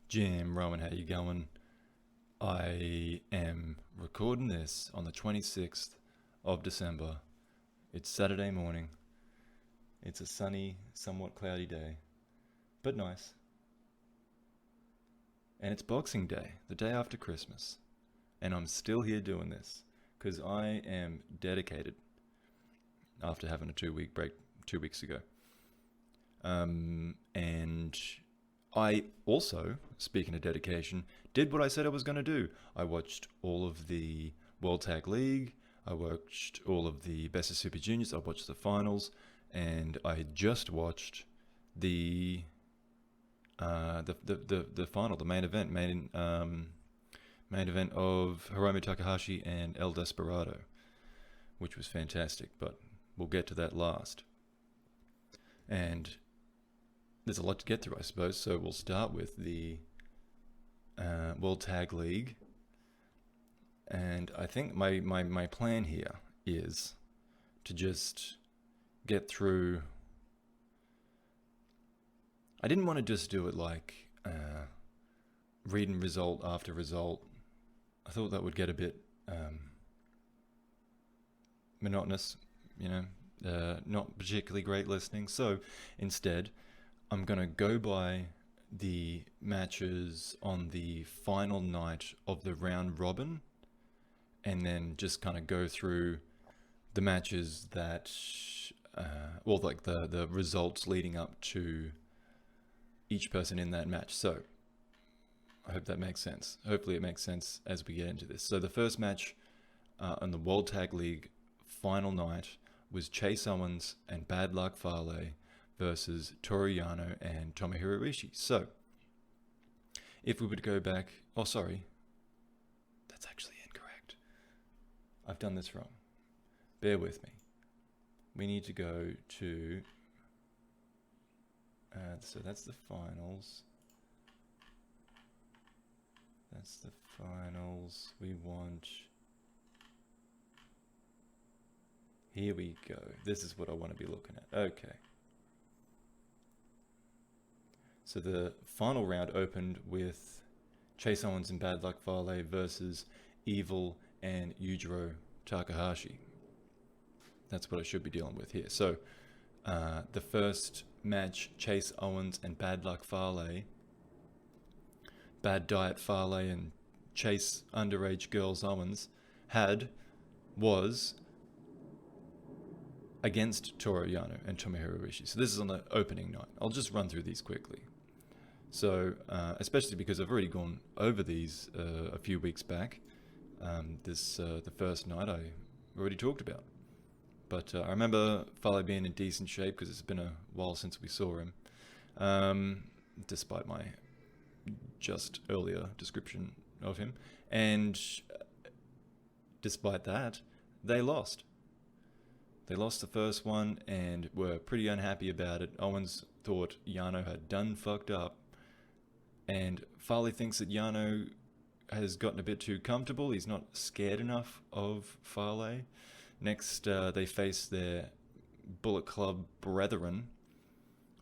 Jim, Rowan, how you going? I am recording this on the 26th of December. It's Saturday morning. It's a sunny, somewhat cloudy day, but nice. And it's Boxing Day, the day after Christmas. And I'm still here doing this because I am dedicated after having a 2 week break 2 weeks ago. And I also, speaking of dedication, did what I said I was going to do. I watched all of the World Tag League. I watched all of the Best of Super Juniors. I watched the finals, and I had just watched the final, the main event of Hiromu Takahashi and El Desperado, which was fantastic. But we'll get to that last. And there's a lot to get through, I suppose. So we'll start with the World Tag League. And I think my plan here is to just get through. I didn't want to just do it like reading result after result. I thought that would get a bit monotonous, not particularly great listening. So instead, I'm going to go by the matches on the final night of the round robin and then just kind of go through the matches that, like the results leading up to each person in that match. So I hope that makes sense. Hopefully it makes sense as we get into this. So the first match on the World Tag League final night was Chase Owens and Bad Luck Fale versus Toru Yano and Tomohiro Ishii. So, if we would go back... Oh, sorry. That's actually incorrect. I've done this wrong. Bear with me. We need to go to... so that's the finals. That's the finals. We want... Here we go. This is what I want to be looking at. Okay. So the final round opened with Chase Owens and Bad Luck Fale versus Evil and Yujiro Takahashi. That's what I should be dealing with here. So the first match, Chase Owens and Bad Luck Fale, Bad Diet Fale and Chase Underage Girls Owens was against Toru Yano and Tomohiro Ishii. So this is on the opening night. I'll just run through these quickly. So, especially because I've already gone over these a few weeks back. The first night I already talked about. But I remember Fale being in decent shape because it's been a while since we saw him, despite my just earlier description of him. And despite that, they lost. They lost the first one and were pretty unhappy about it. Owens thought Yano had done fucked up. And Fale thinks that Yano has gotten a bit too comfortable. He's not scared enough of Fale. Next, they face their Bullet Club brethren,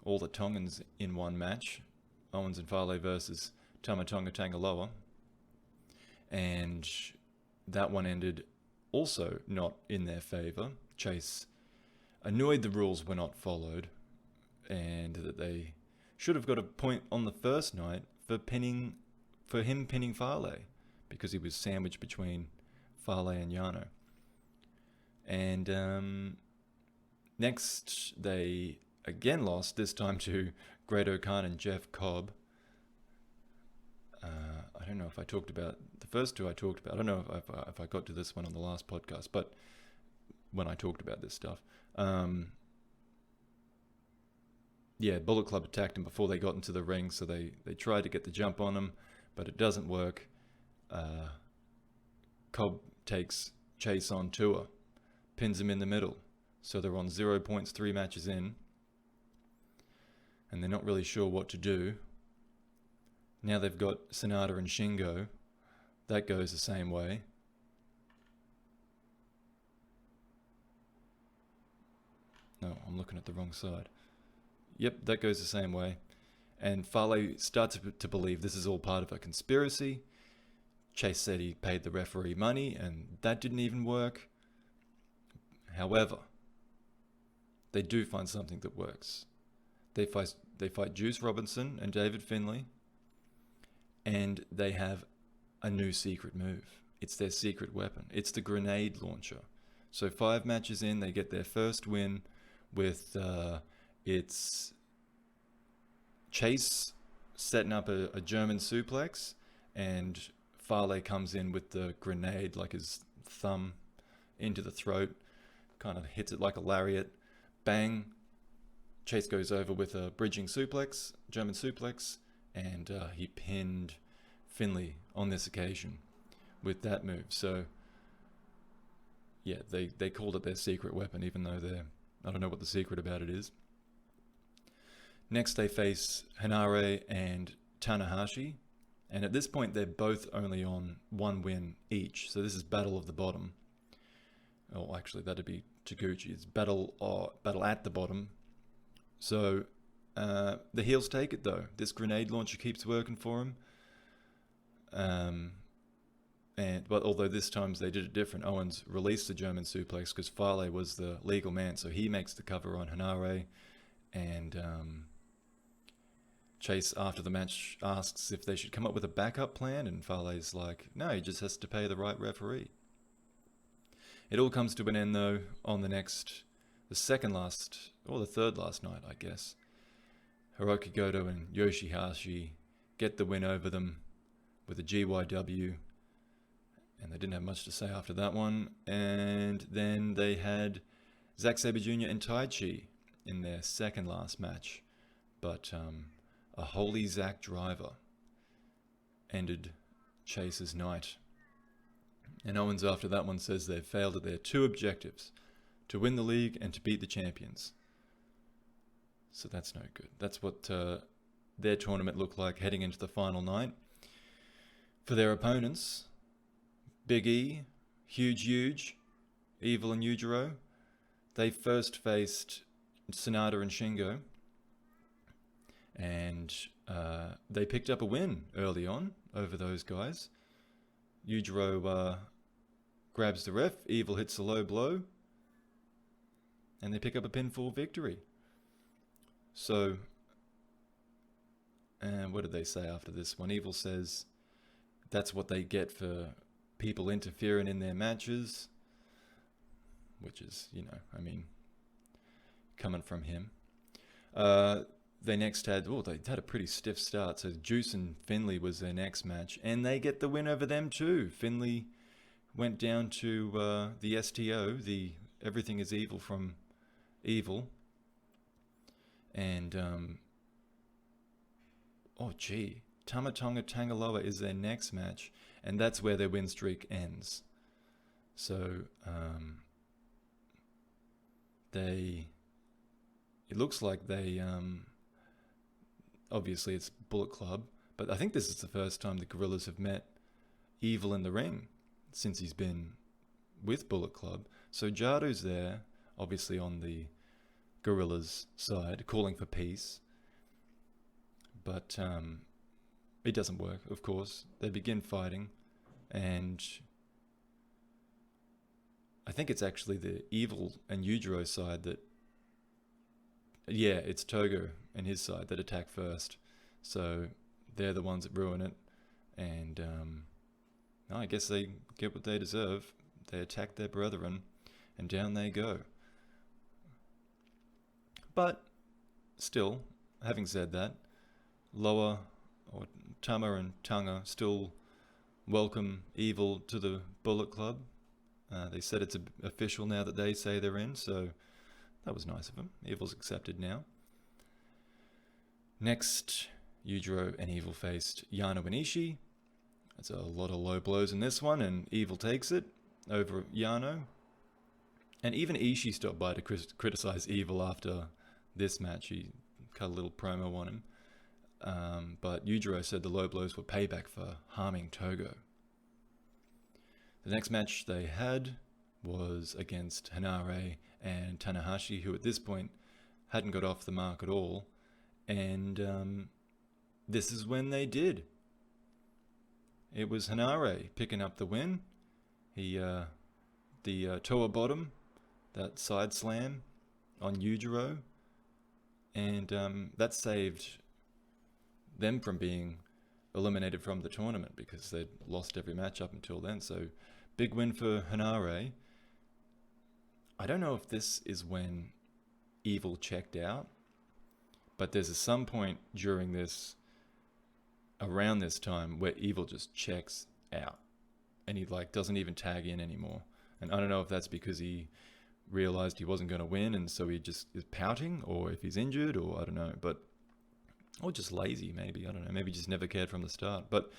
all the Tongans in one match. Owens and Fale versus Tama Tonga Tangaloa. And that one ended also not in their favour. Chase annoyed the rules were not followed and that they should have got a point on the first night for him pinning Fale because he was sandwiched between Fale and Yano. And next they again lost, this time to Great O'Khan and Jeff Cobb. I don't know if I talked about the first two I talked about. I don't know if I got to this one on the last podcast, but when I talked about this stuff. Bullet Club attacked him before they got into the ring, so they tried to get the jump on him, but it doesn't work. Cobb takes Chase on tour, pins him in the middle, so they're on 0 points, 3 matches in, and they're not really sure what to do. Now they've got Sonata and Shingo. That goes the same way. No, I'm looking at the wrong side. Yep, that goes the same way. And Fale starts to believe this is all part of a conspiracy. Chase said he paid the referee money, and that didn't even work. However, they do find something that works. They fight Juice Robinson and David Finlay, and they have a new secret move. It's their secret weapon. It's the grenade launcher. So 5 matches in, they get their first win with it's Chase setting up a German suplex, and Fale comes in with the grenade, like his thumb into the throat, kind of hits it like a lariat. Bang. Chase goes over with a bridging suplex, German suplex, and he pinned Finlay on this occasion with that move. So yeah, they called it their secret weapon, even though I don't know what the secret about it is. Next they face Hanare and Tanahashi, and at this point they're both only on 1 win each, so this is Battle of the Bottom. Oh, actually that'd be Taguchi. It's battle at the bottom. So the heels take it though. This grenade launcher keeps working for him. But although this time they did it different, Owens released the German suplex because Fale was the legal man, so he makes the cover on Hanare, and Chase after the match asks if they should come up with a backup plan, and Fale's like, no, he just has to pay the right referee. It all comes to an end though on the second last, or the third last night, I guess. Hiroki Goto and Yoshihashi get the win over them with a GYW, and they didn't have much to say after that one. And then they had Zack Sabre Jr. and Taichi in their second last match, but a holy Zack driver ended Chase's night. And Owens after that one says they've failed at their 2 objectives, to win the league and to beat the champions. So that's no good. That's what their tournament looked like heading into the final night. For their opponents, Big E, Huge, Evil and Yujiro, they first faced Sonata and Shingo, and they picked up a win early on over those guys. Yujiro grabs the ref, Evil hits a low blow, and they pick up a pinfall victory. So, what did they say after this one? Evil says that's what they get for people interfering in their matches, which is, coming from him. They next had, they had a pretty stiff start. So Juice and Finlay was their next match, and they get the win over them too. Finlay went down to the STO, the Everything is Evil from Evil, and Tama Tonga Tangaloa is their next match, and that's where their win streak ends. So it looks like they obviously it's Bullet Club, but I think this is the first time the Guerrillas have met Evil in the ring since he's been with Bullet Club. So Jado's there, obviously on the Guerrillas side, calling for peace, but it doesn't work, of course. They begin fighting, and I think it's actually the Evil and Yujiro side that, it's Togo and his side that attack first. So they're the ones that ruin it, and I guess they get what they deserve. They attack their brethren, and down they go. But still, having said that, Tama and Tonga still welcome Evil to the Bullet Club. They said it's official now that they say they're in, so that was nice of them. Evil's accepted now. Next, Yujiro and Evil faced Yano and Ishii. That's a lot of low blows in this one, and Evil takes it over Yano. And even Ishii stopped by to criticize Evil after this match. He cut a little promo on him. But Yujiro said the low blows were payback for harming Togo. The next match they had was against Hanare and Tanahashi, who at this point hadn't got off the mark at all. And this is when they did. It was Hanare picking up the win. He, the Toa bottom, that side slam on Yujiro, and that saved them from being eliminated from the tournament because they'd lost every match up until then. So big win for Hanare. I don't know if this is when Evil checked out, but there's some point during this, around this time, where Evil just checks out and he like doesn't even tag in anymore. And I don't know if that's because he realized he wasn't going to win and so he just is pouting, or if he's injured, or I don't know, but or just lazy maybe, I don't know, maybe just never cared from the start. But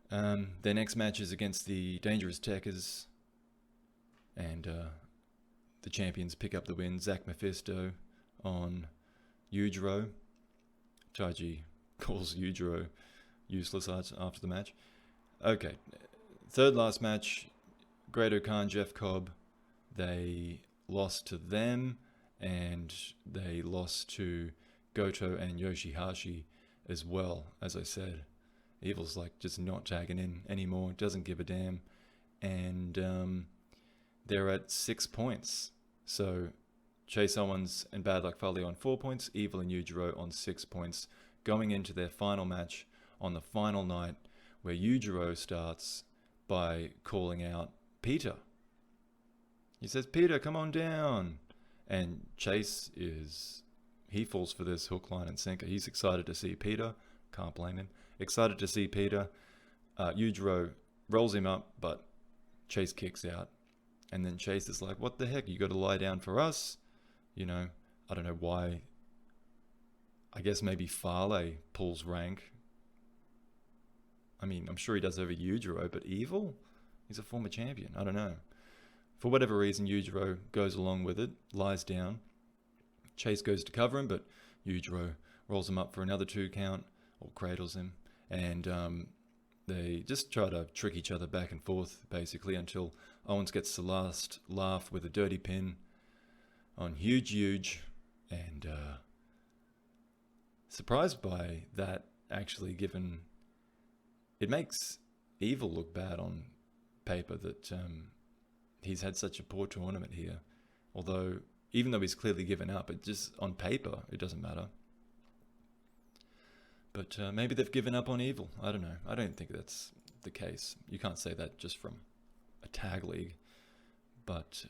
their next match is against the Dangerous Techers, and the champions pick up the win. Zack Mephisto on Yujiro. Taiji calls Yujiro useless after the match. Okay, third last match, Great Khan, Jeff Cobb. They lost to them, and they lost to Goto and Yoshihashi as well. As I said, Evil's like just not tagging in anymore, doesn't give a damn, and they're at 6 points. So Chase Owens and Bad Luck Fale on 4 points, Evil and Yujiro on 6 points, going into their final match on the final night, where Yujiro starts by calling out Peter. He says, "Peter, come on down." And Chase he falls for this hook, line, and sinker. He's excited to see Peter. Can't blame him. Excited to see Peter. Yujiro rolls him up, but Chase kicks out. And then Chase is like, "What the heck? You got to lie down for us?" You know, I don't know why. I guess maybe Fale pulls rank. I mean, I'm sure he does over Yujiro, but Evil? He's a former champion. I don't know. For whatever reason, Yujiro goes along with it, lies down. Chase goes to cover him, but Yujiro rolls him up for another 2 count, or cradles him. And they just try to trick each other back and forth, basically, until Owens gets the last laugh with a dirty pin on Huge. And surprised by that, actually, given it makes Evil look bad on paper that he's had such a poor tournament here. Although, even though he's clearly given up, it just, on paper, it doesn't matter. But maybe they've given up on Evil. I don't know. I don't think that's the case. You can't say that just from a tag league. But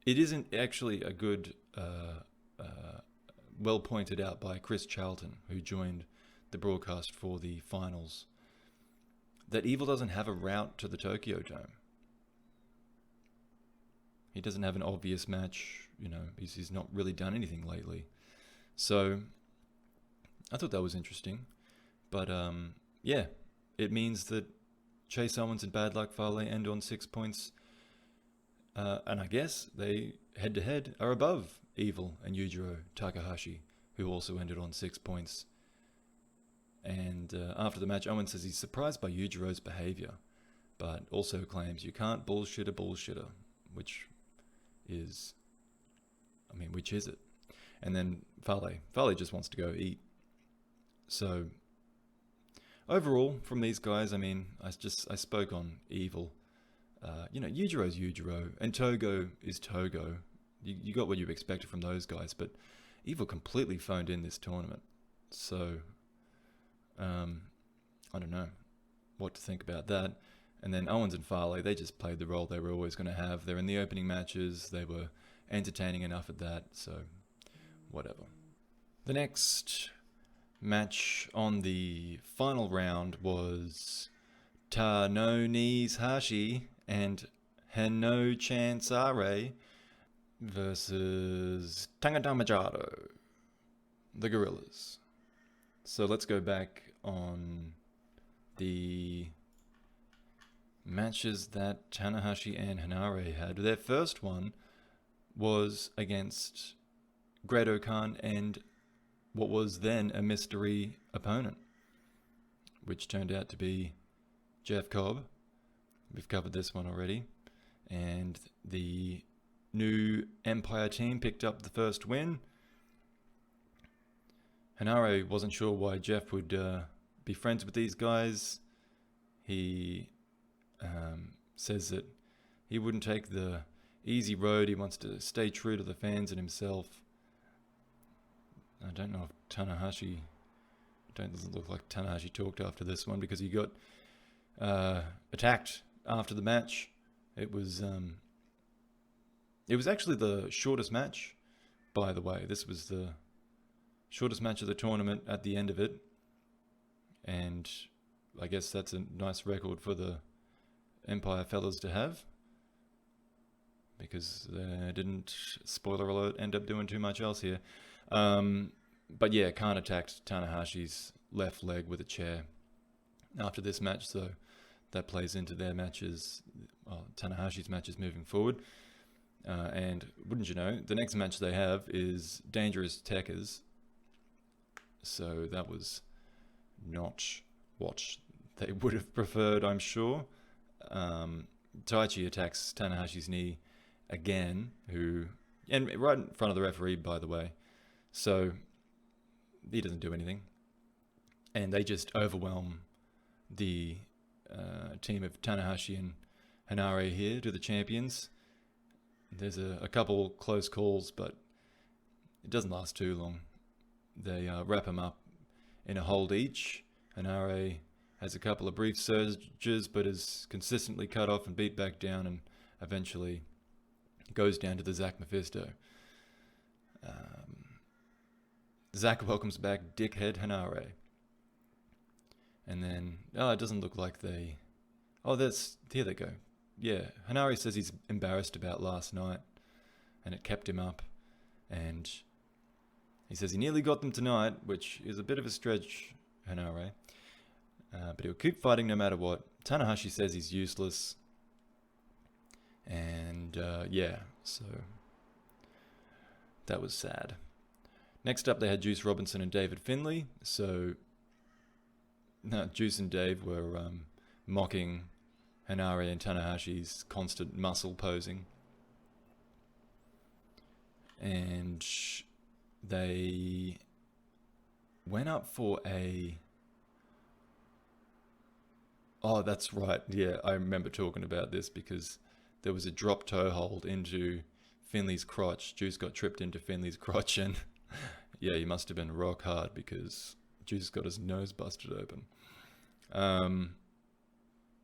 it isn't actually a good, well pointed out by Chris Charlton, who joined the broadcast for the finals, that Evil doesn't have a route to the Tokyo Dome. He doesn't have an obvious match, you know, he's not really done anything lately. So I thought that was interesting. But yeah, it means that Chase Owens and Bad Luck Fale end on 6 points. And I guess they head-to-head are above Evil and Yujiro Takahashi, who also ended on 6 points. And after the match, Owens says he's surprised by Yujiro's behavior, but also claims you can't bullshit a bullshitter, which is it? And then Fale just wants to go eat. So overall, from these guys, I mean, I spoke on Evil. You know, Yujiro's Yujiro, and Togo is Togo. You got what you expected from those guys, but Evil completely phoned in this tournament. So I don't know what to think about that. And then Owens and Fale, they just played the role they were always going to have. They're in the opening matches. They were entertaining enough at that, so whatever. The next match on the final round was Ta no Knees Hashi and Heno Chansare versus Tangadamajaro, the Gorillas. So let's go back on the matches that Tanahashi and Hanare had. Their first one was against Great Khan and what was then a mystery opponent, which turned out to be Jeff Cobb. We've covered this one already. And the new Empire team picked up the first win. Hanare wasn't sure why Jeff would be friends with these guys. He says that he wouldn't take the easy road. He wants to stay true to the fans and himself. I don't know if Tanahashi... doesn't look like Tanahashi talked after this one, because he got attacked after the match. It was actually the shortest match, by the way. This was the shortest match of the tournament at the end of it, and I guess that's a nice record for the Empire fellas to have, because they didn't, spoiler alert, end up doing too much else here. But yeah, Khan attacked Tanahashi's left leg with a chair after this match, so that plays into their matches, Tanahashi's matches moving forward. And wouldn't you know, the next match they have is Dangerous Tekkers. So that was not what they would have preferred, I'm sure. Taichi attacks Tanahashi's knee again, and right in front of the referee, by the way. So he doesn't do anything. And they just overwhelm the team of Tanahashi and Hanare here, to the champions. There's a couple close calls, but it doesn't last too long. They wrap him up in a hold each. Hanare has a couple of brief surges, but is consistently cut off and beat back down, and eventually goes down to the Zack Mephisto. Zack welcomes back Dickhead Hanare. And then, it doesn't look like they... here they go. Yeah, Hanare says he's embarrassed about last night, and it kept him up. And he says he nearly got them tonight, which is a bit of a stretch, Hanare. But he'll keep fighting no matter what. Tanahashi says he's useless. And so that was sad. Next up, they had Juice Robinson and David Finlay. So Juice and Dave were mocking Hanare and Tanahashi's constant muscle posing. And they went up for a... Oh, that's right. Yeah, I remember talking about this, because there was a drop toe hold into Finlay's crotch. Juice got tripped into Finlay's crotch, and yeah, he must have been rock hard, because Juice got his nose busted open.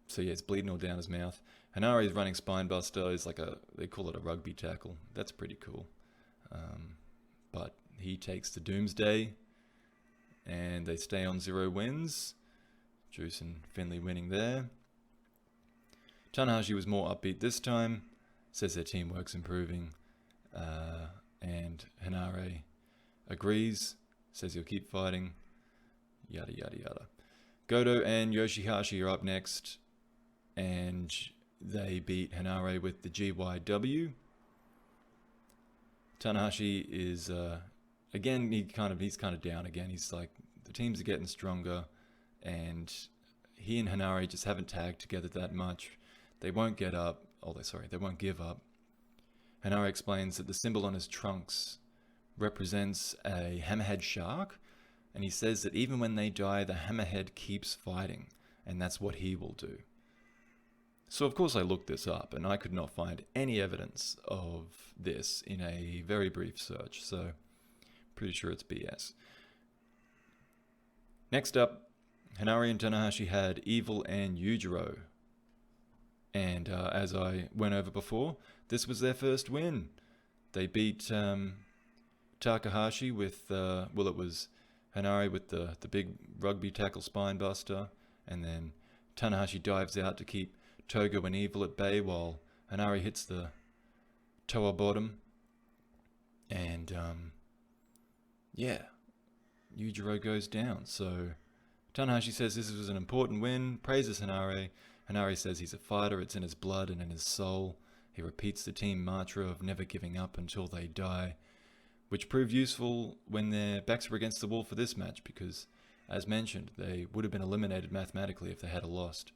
So yeah, it's bleeding all down his mouth. Hanare's running spine buster is like they call it a rugby tackle. That's pretty cool. But he takes the Doomsday, and they stay on 0 wins. Juice and Finlay winning there. Tanahashi was more upbeat this time. Says their teamwork's improving. And Hanare agrees. Says he'll keep fighting. Yada, yada, yada. Goto and Yoshihashi are up next. And they beat Hanare with the GYW. Tanahashi is, again, he's kind of down again. He's like, the teams are getting stronger, and he and Hanare just haven't tagged together that much. They won't get up. They won't give up. Hanare explains that the symbol on his trunks represents a hammerhead shark, and he says that even when they die, the hammerhead keeps fighting, and that's what he will do. So of course I looked this up, and I could not find any evidence of this in a very brief search, so pretty sure it's BS. Next up, Hanare and Tanahashi had Evil and Yujiro. And as I went over before, this was their first win. They beat Takahashi with, it was Hanare with the big rugby tackle spine buster, and then Tanahashi dives out to keep Togo and Evil at bay while Hanare hits the Toa bottom. And Yujiro goes down. So Tanahashi says this was an important win, praises Hanare. Hanare says he's a fighter, it's in his blood and in his soul. He repeats the team mantra of never giving up until they die, which proved useful when their backs were against the wall for this match, because, as mentioned, they would have been eliminated mathematically if they had lost.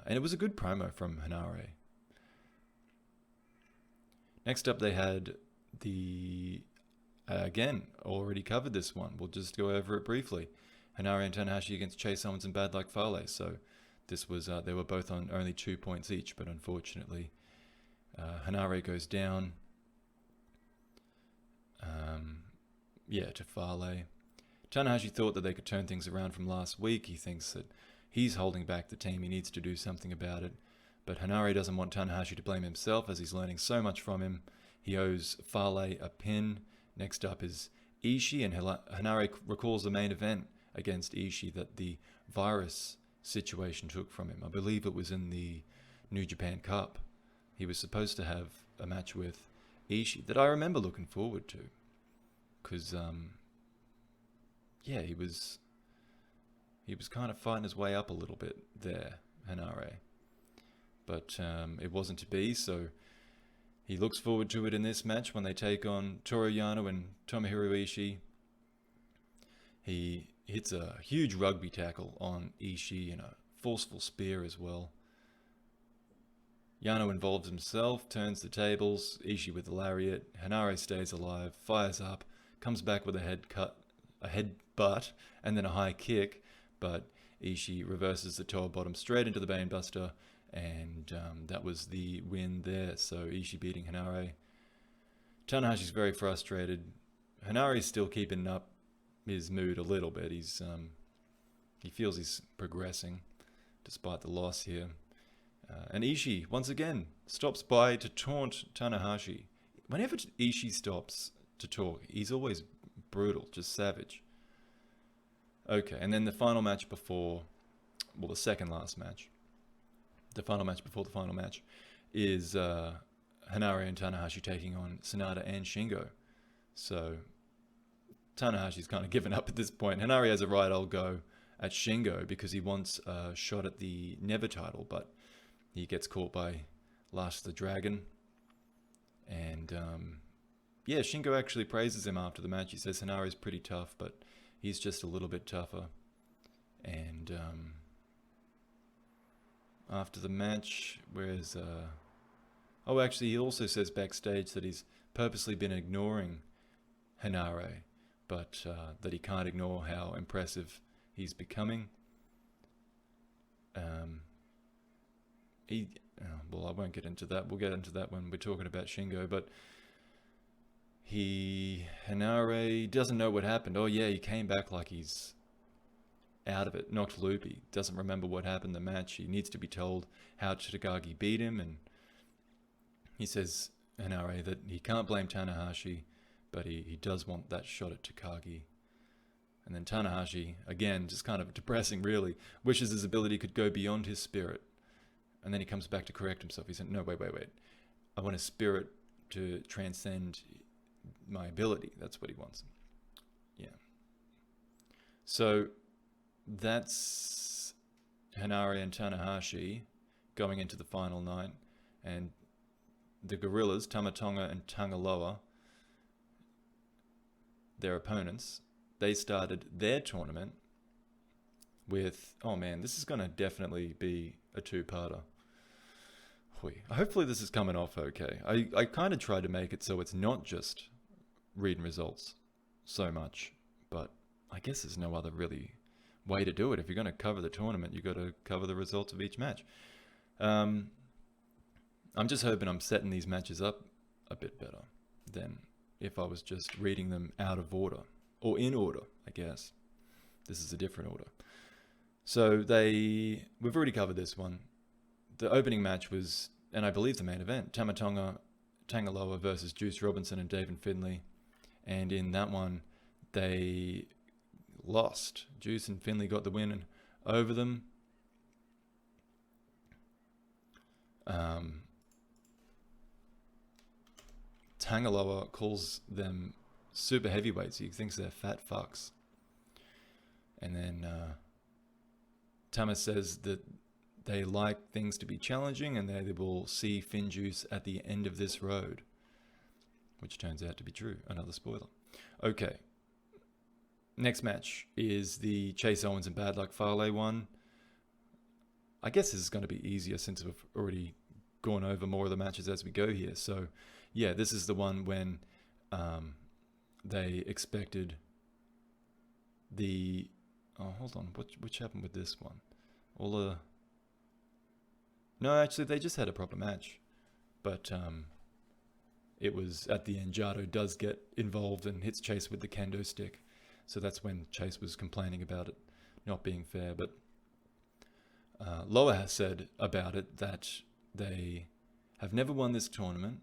And it was a good promo from Hanare. Next up, they had the Again, already covered this one. We'll just go over it briefly. Hanare and Tanahashi against Chase Owens and Bad Luck Fale. So this was they were both on only 2 points each, but unfortunately, Hanare goes down. To Fale. Tanahashi thought that they could turn things around from last week. He thinks that he's holding back the team. He needs to do something about it. But Hanare doesn't want Tanahashi to blame himself, as he's learning so much from him. He owes Fale a pin. Next up is Ishii, and Hanare recalls the main event against Ishii that the virus situation took from him. I believe it was in the New Japan Cup. He was supposed to have a match with Ishii that I remember looking forward to. Because, he was kind of fighting his way up a little bit there, Hanare. But it wasn't to be, so he looks forward to it in this match when they take on Toru Yano and Tomohiro Ishii. He hits a huge rugby tackle on Ishii and a forceful spear as well. Yano involves himself, turns the tables, Ishii with the lariat. Hanare stays alive, fires up, comes back with a headbutt, and then a high kick, but Ishii reverses the toe bottom straight into the Banebuster, and that was the win there. So Ishii beating Hanare. Tanahashi's very frustrated. Hanare's still keeping up his mood a little bit. He feels he's progressing despite the loss here. And Ishii, once again, stops by to taunt Tanahashi. Whenever Ishii stops to talk, he's always brutal, just savage. Okay, and then the final match the second last match. The final match before the final match is Hanare and Tanahashi taking on Sanada and Shingo. So Tanahashi's kind of given up at this point. Hanare has a right old go at Shingo because he wants a shot at the Never title, but he gets caught by Last the Dragon. And Shingo actually praises him after the match. He says Hanare's pretty tough, but he's just a little bit tougher. And after the match, he also says backstage that he's purposely been ignoring Hanare, but that he can't ignore how impressive he's becoming. I won't get into that. We'll get into that when we're talking about Shingo, but Hanare doesn't know what happened. Oh yeah, he came back like he's out of it, knocked loopy, doesn't remember what happened in the match. He needs to be told how Takagi beat him, and he says, Hanare, that he can't blame Tanahashi, but he does want that shot at Takagi. And then Tanahashi, again, just kind of depressing really, wishes his ability could go beyond his spirit. And then he comes back to correct himself. He said, no, wait. I want his spirit to transcend my ability. That's what he wants. Yeah. So that's Hanare and Tanahashi going into the final night. And the Gorillas, Tamatonga and Tangaloa, their opponents, they started their tournament with, this is going to definitely be a two-parter. Hopefully this is coming off okay. I kind of tried to make it so it's not just reading results so much, but I guess there's no other really way to do it. If you're going to cover the tournament, you've got to cover the results of each match. I'm just hoping I'm setting these matches up a bit better than if I was just reading them out of order, or in order, I guess. This is a different order. So we've already covered this one. The opening match was, and I believe the main event, Tamatonga Tangaloa versus Juice Robinson and David Finlay. And in that one, they lost. Juice and Finlay got the win over them. Tangaloa calls them super heavyweights. He thinks they're fat fucks. And then Tama says that they like things to be challenging and they will see Finn Juice at the end of this road, which turns out to be true. Another spoiler. Okay. Next match is the Chase Owens and Bad Luck Fale one. I guess this is going to be easier since we've already gone over more of the matches as we go here. So, yeah, this is the one when they expected the... Oh, hold on. Which happened with this one? No, actually, they just had a proper match. But it was at the end, Jado does get involved and hits Chase with the kendo stick. So that's when Chase was complaining about it not being fair. But Loa has said about it that they have never won this tournament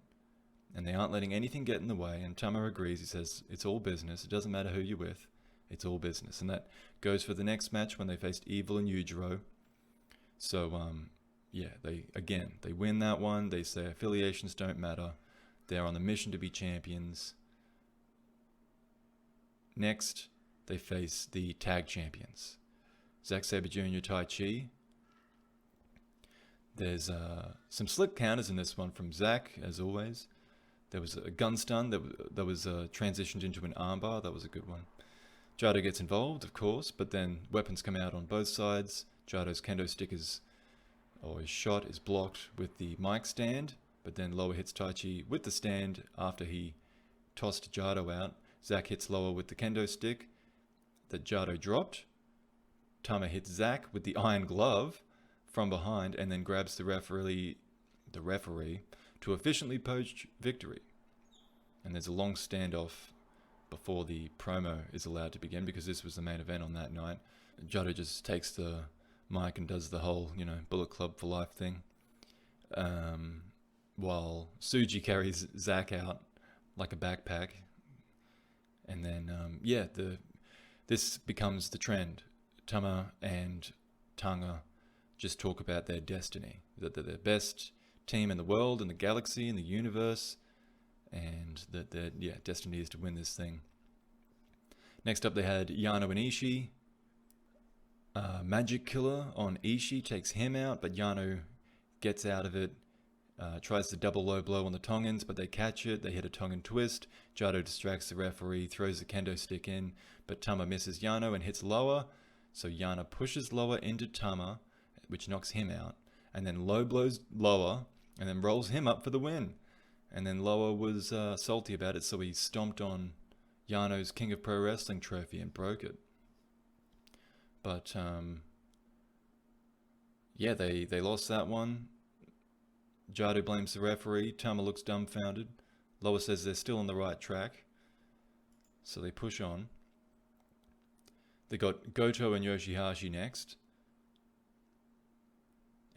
and they aren't letting anything get in the way. And Tama agrees. He says, it's all business. It doesn't matter who you're with. It's all business. And that goes for the next match when they faced Evil and Yujiro. So, yeah, they win that one. They say affiliations don't matter. They're on the mission to be champions. Next, they face the tag champions. Zack Sabre Jr., Tai Chi. There's some slick counters in this one from Zack, as always. There was a gun stun that was transitioned into an armbar. That was a good one. Jado gets involved, of course, but then weapons come out on both sides. Jado's kendo stick his shot is blocked with the mic stand, but then Loa hits Taichi with the stand after he tossed Jado out. Zack hits Loa with the kendo stick that Jado dropped. Tama hits Zack with the iron glove from behind and then grabs the referee to efficiently poach victory. And there's a long standoff before the promo is allowed to begin because this was the main event on that night. Jado just takes the mic and does the whole, Bullet Club for life thing. While Tsuji carries Zack out like a backpack. And then, this becomes the trend. Tama and Tanga just talk about their destiny. That they're the best team in the world, in the galaxy, in the universe. And that their destiny is to win this thing. Next up they had Yano and Ishii. Magic Killer on Ishii takes him out, but Yano gets out of it. Tries to double low blow on the Tongans, but they catch it. They hit a Tongan twist. Jado distracts the referee, throws the kendo stick in, but Tama misses Yano and hits Loa. So Yano pushes Loa into Tama, which knocks him out, and then low blows Loa, and then rolls him up for the win. And then Loa was salty about it, so he stomped on Yano's King of Pro Wrestling trophy and broke it. But, they lost that one. Jado blames the referee. Tama looks dumbfounded. Loa says they're still on the right track. So they push on. They got Goto and Yoshihashi next.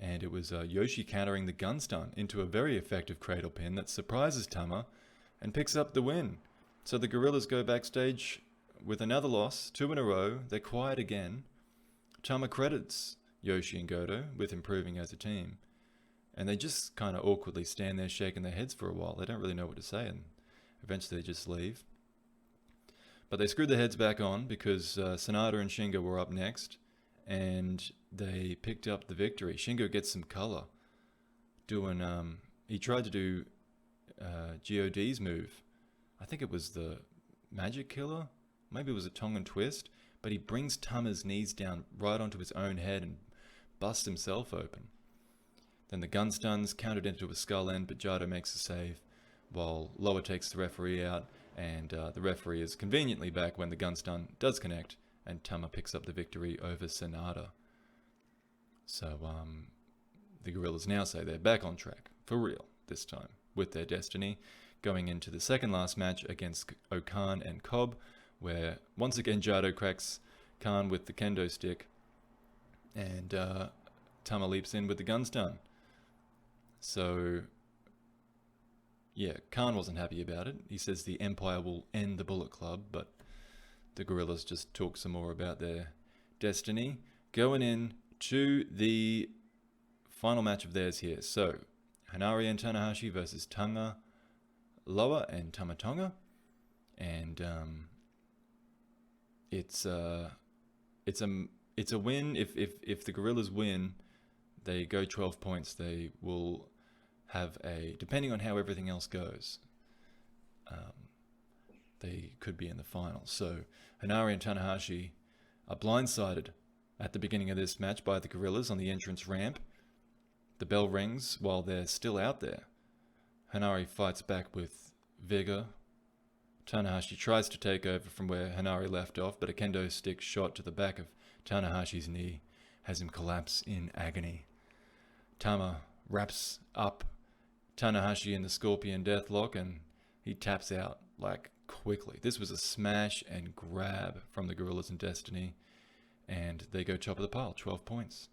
And it was Yoshi countering the gun stun into a very effective cradle pin that surprises Tama and picks up the win. So the Gorillas go backstage with another loss, 2 in a row. They're quiet again. Tama credits Yoshi and Goto with improving as a team. And they just kind of awkwardly stand there shaking their heads for a while. They don't really know what to say, and eventually they just leave. But they screwed their heads back on because Sanada and Shingo were up next, and they picked up the victory. Shingo gets some color. He tried to do GOD's move. I think it was the Magic Killer. Maybe it was a Tongan twist. But he brings Tama's knees down right onto his own head and busts himself open. Then the gun stuns, countered into a skull end, but Jado makes a save, while Loa takes the referee out, and the referee is conveniently back when the gun stun does connect, and Tama picks up the victory over Sanada. So the Gorillas now say they're back on track, for real, this time, with their destiny, going into the second last match against Okan and Cobb, where once again Jado cracks Khan with the kendo stick, and Tama leaps in with the gun stun. So, Khan wasn't happy about it. He says the Empire will end the Bullet Club, but the Gorillas just talk some more about their destiny. Going in to the final match of theirs here. So, Hanari and Tanahashi versus Tanga, Loa and Tama Tonga. And it's a win. If the Gorillas win, they go 12 points. They will have depending on how everything else goes, they could be in the finals. So Hanari and Tanahashi are blindsided at the beginning of this match by the Gorillas on the entrance ramp. The bell rings while they're still out there. Hanari fights back with vigor. Tanahashi tries to take over from where Hanare left off, but a kendo stick shot to the back of Tanahashi's knee has him collapse in agony. Tama wraps up Tanahashi in the Scorpion Deathlock and he taps out like quickly. This was a smash and grab from the Gorillas in Destiny, and they go top of the pile, 12 points.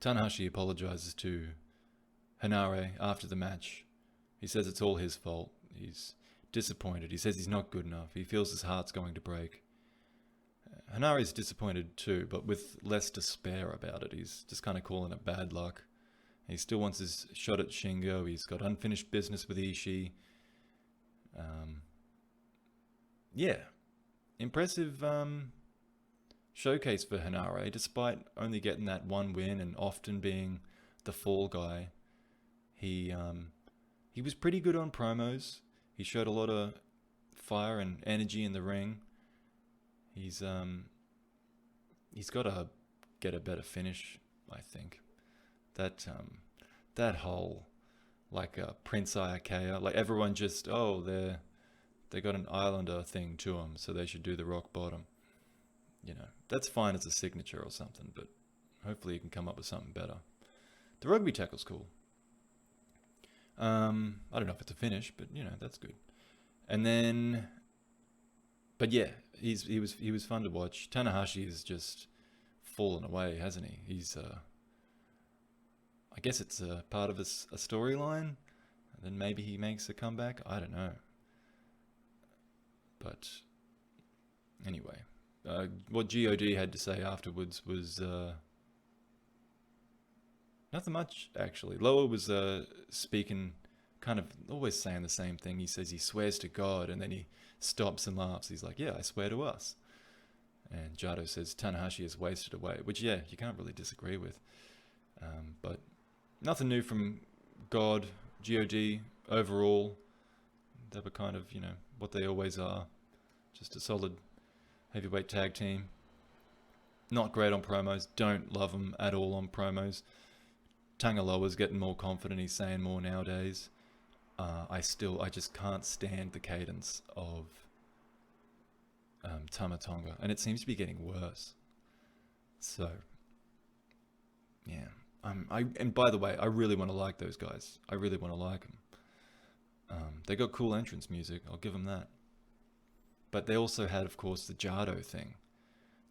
Tanahashi apologizes to Hanare after the match. He says it's all his fault. He's disappointed. He says he's not good enough. He feels his heart's going to break. Hanare's disappointed too, but with less despair about it. He's just kind of calling it bad luck. He still wants his shot at Shingo. He's got unfinished business with Ishii. Yeah. Impressive showcase for Hanare, despite only getting that one win and often being the fall guy. He was pretty good on promos. He showed a lot of fire and energy in the ring. He's got to get a better finish, I think. That whole like Prince Iakea, like everyone just they got an Islander thing to them, so they should do the rock bottom. You know, that's fine as a signature or something, but hopefully you can come up with something better. The rugby tackle's cool. I don't know if it's a finish, but you know, that's good. And then, but yeah, he was fun to watch. Tanahashi has just fallen away, hasn't he? He's I guess it's a part of a storyline, and then maybe he makes a comeback. I don't know. But anyway, what God had to say afterwards was nothing much, actually. Loa was speaking, kind of always saying the same thing. He says he swears to God, and then he stops and laughs. He's like, yeah, I swear to us. And Jado says Tanahashi has wasted away, which, yeah, you can't really disagree with. But nothing new from God overall. They were kind of, you know, what they always are. Just a solid heavyweight tag team. Not great on promos. Don't love them at all on promos. Tangaloa's getting more confident. He's saying more nowadays. I just can't stand the cadence of Tama Tonga. And it seems to be getting worse. So, yeah. And by the way, I really want to like those guys. I really want to like them. They got cool entrance music. I'll give them that. But they also had, of course, the Jado thing.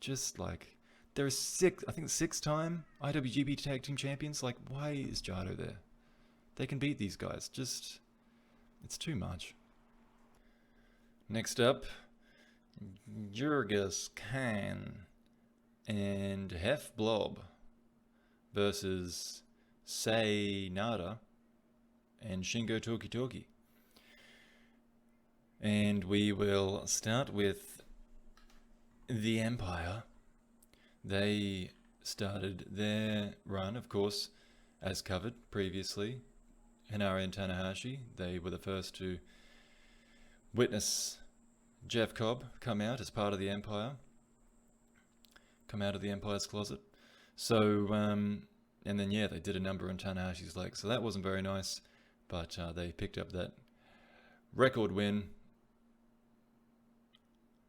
Just like, they're six-time IWGP Tag Team Champions. Like, why is Jado there? They can beat these guys. Just, it's too much. Next up, Jurgis Khan and Hef Blob versus Sei Nada and Shingo Toki. And we will start with the Empire. They started their run, of course, as covered previously. Hanare and Tanahashi, they were the first to witness Jeff Cobb come out as part of the Empire. Come out of the Empire's closet. So, and then, yeah, they did a number on Tanahashi's leg. So that wasn't very nice. But they picked up that record win.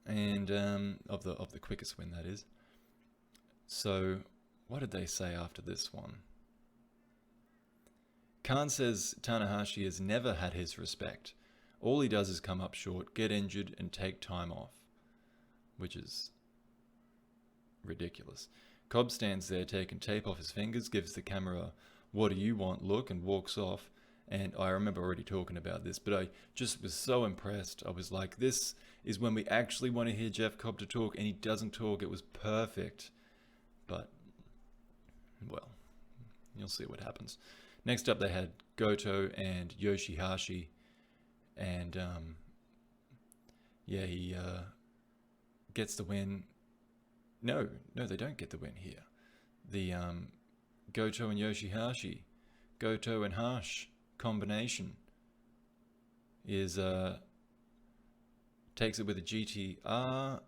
And of the quickest win, that is. So, what did they say after this one? Khan says Tanahashi has never had his respect. All he does is come up short, get injured, and take time off. Which is ridiculous. Cobb stands there taking tape off his fingers, gives the camera, "What do you want?" look, and walks off. And I remember already talking about this, but I just was so impressed. I was like, this is when we actually want to hear Jeff Cobb to talk, and he doesn't talk. It was perfect. But, well, you'll see what happens. Next up, they had Goto and Yoshihashi. And, yeah, he gets the win. No, they don't get the win here. The Goto and Yoshihashi, Goto and Hash combination is takes it with a GTR.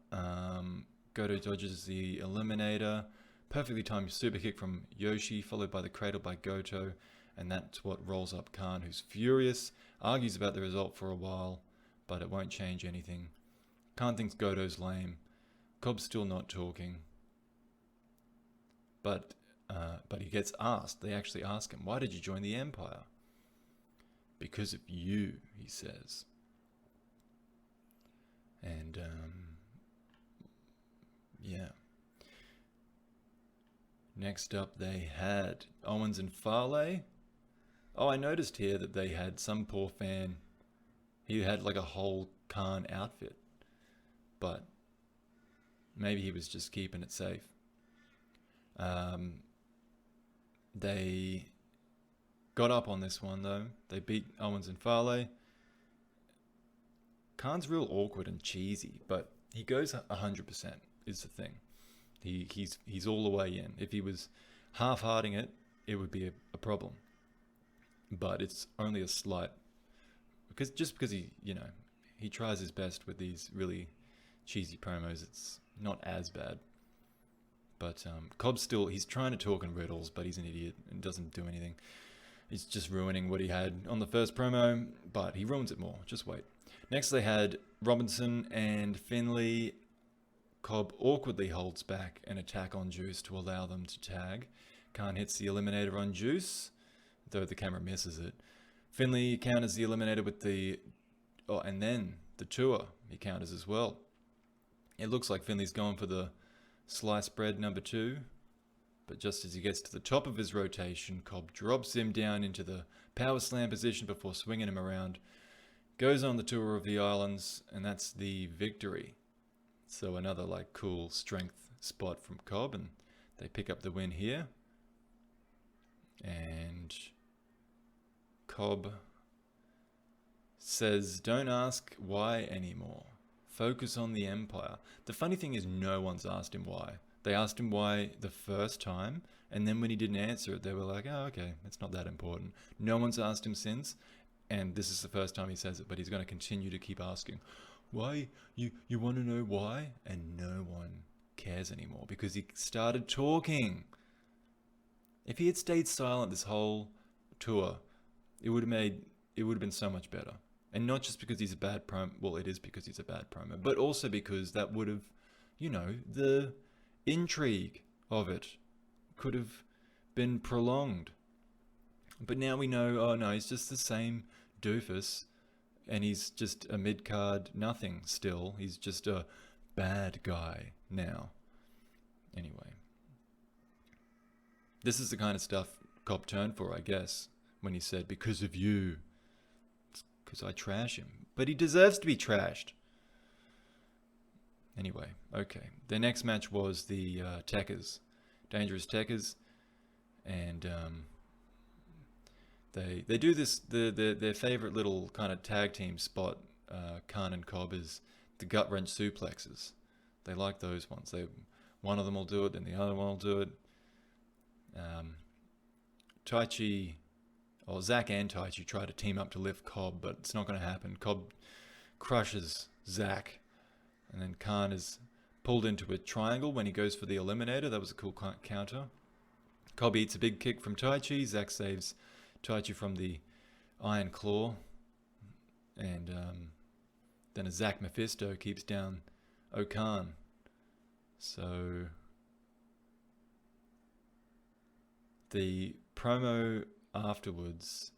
Goto dodges the Eliminator. Perfectly timed super kick from Yoshi, followed by the cradle by Goto. And that's what rolls up Khan, who's furious, argues about the result for a while, but it won't change anything. Khan thinks Goto's lame. Cobb's still not talking. But he gets asked. They actually ask him, why did you join the Empire? Because of you, he says. And, yeah. Next up, they had Owens and Fale. Oh, I noticed here that they had some poor fan. He had like a whole Khan outfit. But maybe he was just keeping it safe. They got up on this one, though. They beat Owens and Fale. Khan's real awkward and cheesy, but he goes 100% is the thing. He's all the way in. If he was half-hearting it, it would be a problem. But it's only a slight, because he tries his best with these really cheesy promos. It's not as bad. But Cobb's he's trying to talk in riddles, but he's an idiot and doesn't do anything. He's just ruining what he had on the first promo, but he ruins it more. Just wait. Next they had Robinson and Finlay. Cobb awkwardly holds back an attack on Juice to allow them to tag. Khan hits the Eliminator on Juice, though the camera misses it. Finlay counters the Eliminator with and then the Tour he counters as well. It looks like Finlay's going for the sliced bread number 2, but just as he gets to the top of his rotation, Cobb drops him down into the power slam position before swinging him around. Goes on the Tour of the Islands, and that's the victory. So another cool strength spot from Cobb, and they pick up the win here. And Cobb says, don't ask why anymore. Focus on the Empire. The funny thing is no one's asked him why. They asked him why the first time, and then when he didn't answer it, they were like, oh, okay, it's not that important. No one's asked him since, and this is the first time he says it, but he's going to continue to keep asking. Why? You want to know why? And no one cares anymore because he started talking. If he had stayed silent this whole tour, it would have been so much better. And not just because he's a bad promo. Well, it is because he's a bad promo, but also because that would have, the intrigue of it could have been prolonged. But now we know, oh no, he's just the same doofus. And he's just a mid-card nothing still. He's just a bad guy now. Anyway. This is the kind of stuff Cobb turned for, I guess, when he said, because of you. It's because I trash him. But he deserves to be trashed. Anyway, okay. Their next match was the Techers. Dangerous Techers. And They do this, their favorite little kind of tag team spot, Khan and Cobb, is the gut wrench suplexes. They like those ones. One of them will do it, then the other one will do it. Zach and Taichi try to team up to lift Cobb, but it's not going to happen. Cobb crushes Zach, and then Khan is pulled into a triangle when he goes for the Eliminator. That was a cool counter. Cobb eats a big kick from Taichi. Zach saves Taichi from the Iron Claw, and then a Zack Mephisto keeps down O'Khan. So the promo afterwards,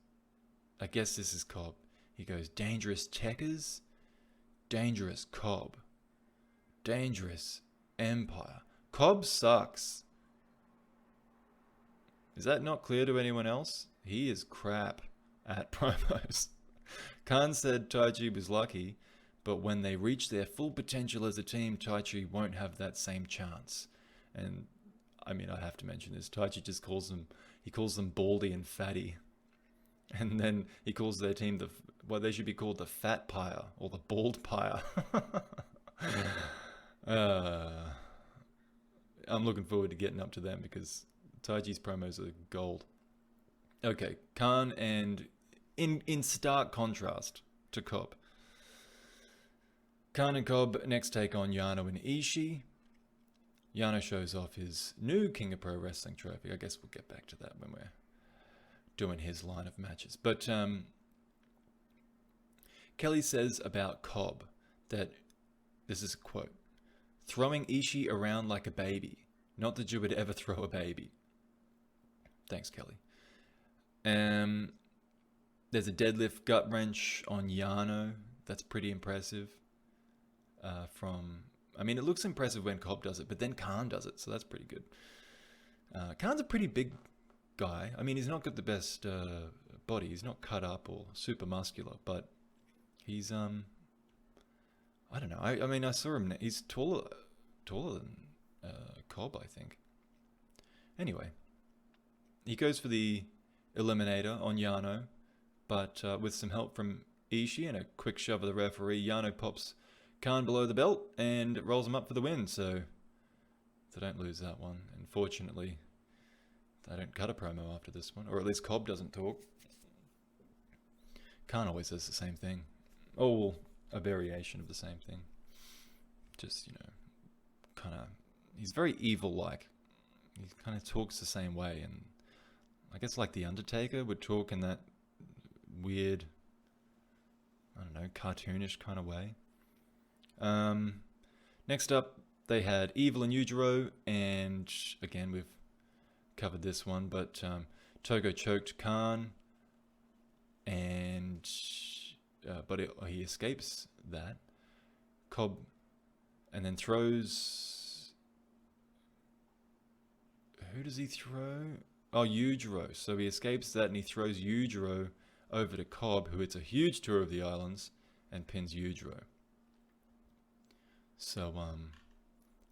I guess this is Cobb. He goes, dangerous Techers, dangerous Cobb, dangerous Empire. Cobb sucks. Is that not clear to anyone else? He is crap at promos. Khan said Taichi was lucky, but when they reach their full potential as a team, Taichi won't have that same chance. And I mean, I have to mention this. Taichi just calls them Baldy and Fatty. And then he calls their team they should be called the Fat Pyre or the Bald Pyre. I'm looking forward to getting up to them because Taichi's promos are gold. Okay, Khan, and in stark contrast to Cobb. Khan and Cobb next take on Yano and Ishii. Yano shows off his new King of Pro Wrestling trophy. I guess we'll get back to that when we're doing his line of matches. But Kelly says about Cobb that, this is a quote, "Throwing Ishii around like a baby. Not that you would ever throw a baby." Thanks, Kelly. There's a deadlift gut wrench on Yano. That's pretty impressive. It looks impressive when Cobb does it, but then Khan does it, so that's pretty good. Khan's a pretty big guy. I mean, he's not got the best body. He's not cut up or super muscular, but he's I don't know. I saw him. He's taller than Cobb, I think. Anyway, he goes for the eliminator on Yano, but with some help from Ishii and a quick shove of the referee, Yano pops Khan below the belt and rolls him up for the win. So they don't lose that one. And fortunately, they don't cut a promo after this one, or at least Cobb doesn't talk. Khan always says the same thing. Oh, well, a variation of the same thing. Just, kind of, he's very evil-like. He kind of talks the same way, and I guess like The Undertaker would talk in that weird, I don't know, cartoonish kind of way. Next up, they had Evil and Yujiro, and again, we've covered this one, but Togo choked Khan, and but he escapes that. Cobb, and then throws... Who does he throw? Oh, Yujiro. So he escapes that, and he throws Yujiro over to Cobb, who hits a huge tour of the islands, and pins Yujiro. So,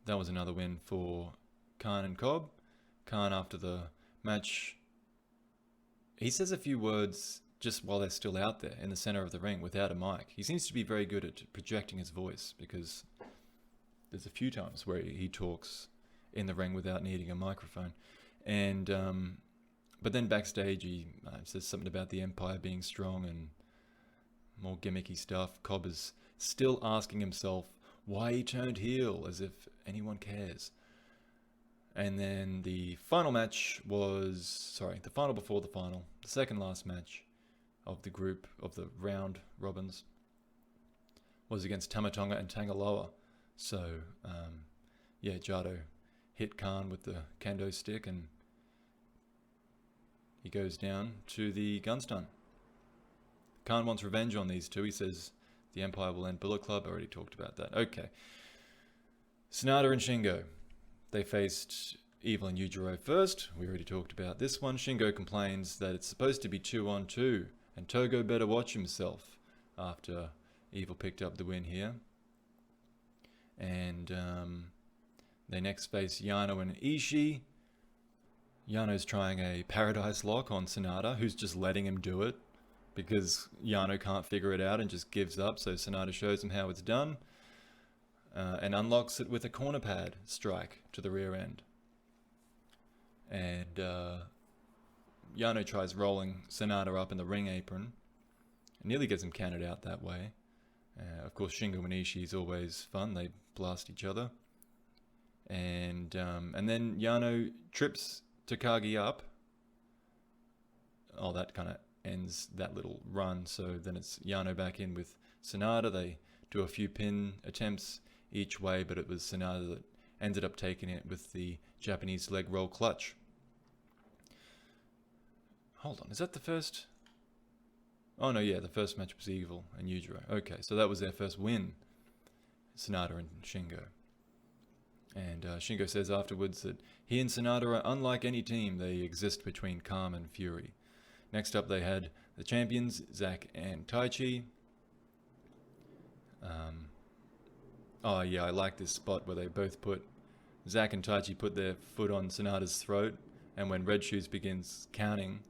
that was another win for Khan and Cobb. Khan, after the match, he says a few words just while they're still out there in the center of the ring without a mic. He seems to be very good at projecting his voice, because there's a few times where he talks in the ring without needing a microphone. And but then backstage he says something about the Empire being strong and more gimmicky stuff. Cobb is still asking himself why he turned heel, as if anyone cares. And then the final match was, the final before the final, the second last match of the group, of the round robins, was against Tamatonga and Tangaloa. So, Jado hit Khan with the kendo stick, and he goes down to the gun stun. Khan wants revenge on these two. He says the Empire will end Bullet Club. I already talked about that. Okay. Sonata and Shingo. They faced Evil and Yujiro first. We already talked about this one. Shingo complains that it's supposed to be 2-on-2, and Togo better watch himself after Evil picked up the win here. And they next face Yano and Ishii. Yano's trying a Paradise Lock on Sonata, who's just letting him do it because Yano can't figure it out and just gives up. So Sonata shows him how it's done and unlocks it with a corner pad strike to the rear end. And Yano tries rolling Sonata up in the ring apron. It nearly gets him counted out that way. Of course, Shingo and Ishii is always fun. They blast each other. And then Yano trips Takagi up. Oh, that kind of ends that little run. So then it's Yano back in with Sonata. They do a few pin attempts each way, but it was Sonata that ended up taking it with the Japanese leg roll clutch. Hold on, is that the first? Oh no, yeah, the first match was Evil and Yujiro. Okay, so that was their first win, Sonata and Shingo. And Shingo says afterwards that he and Sonata are unlike any team. They exist between calm and fury. Next up, they had the champions, Zack and Taichi. I like this spot where they both Zack and Taichi put their foot on Sonata's throat, and when Red Shoes begins counting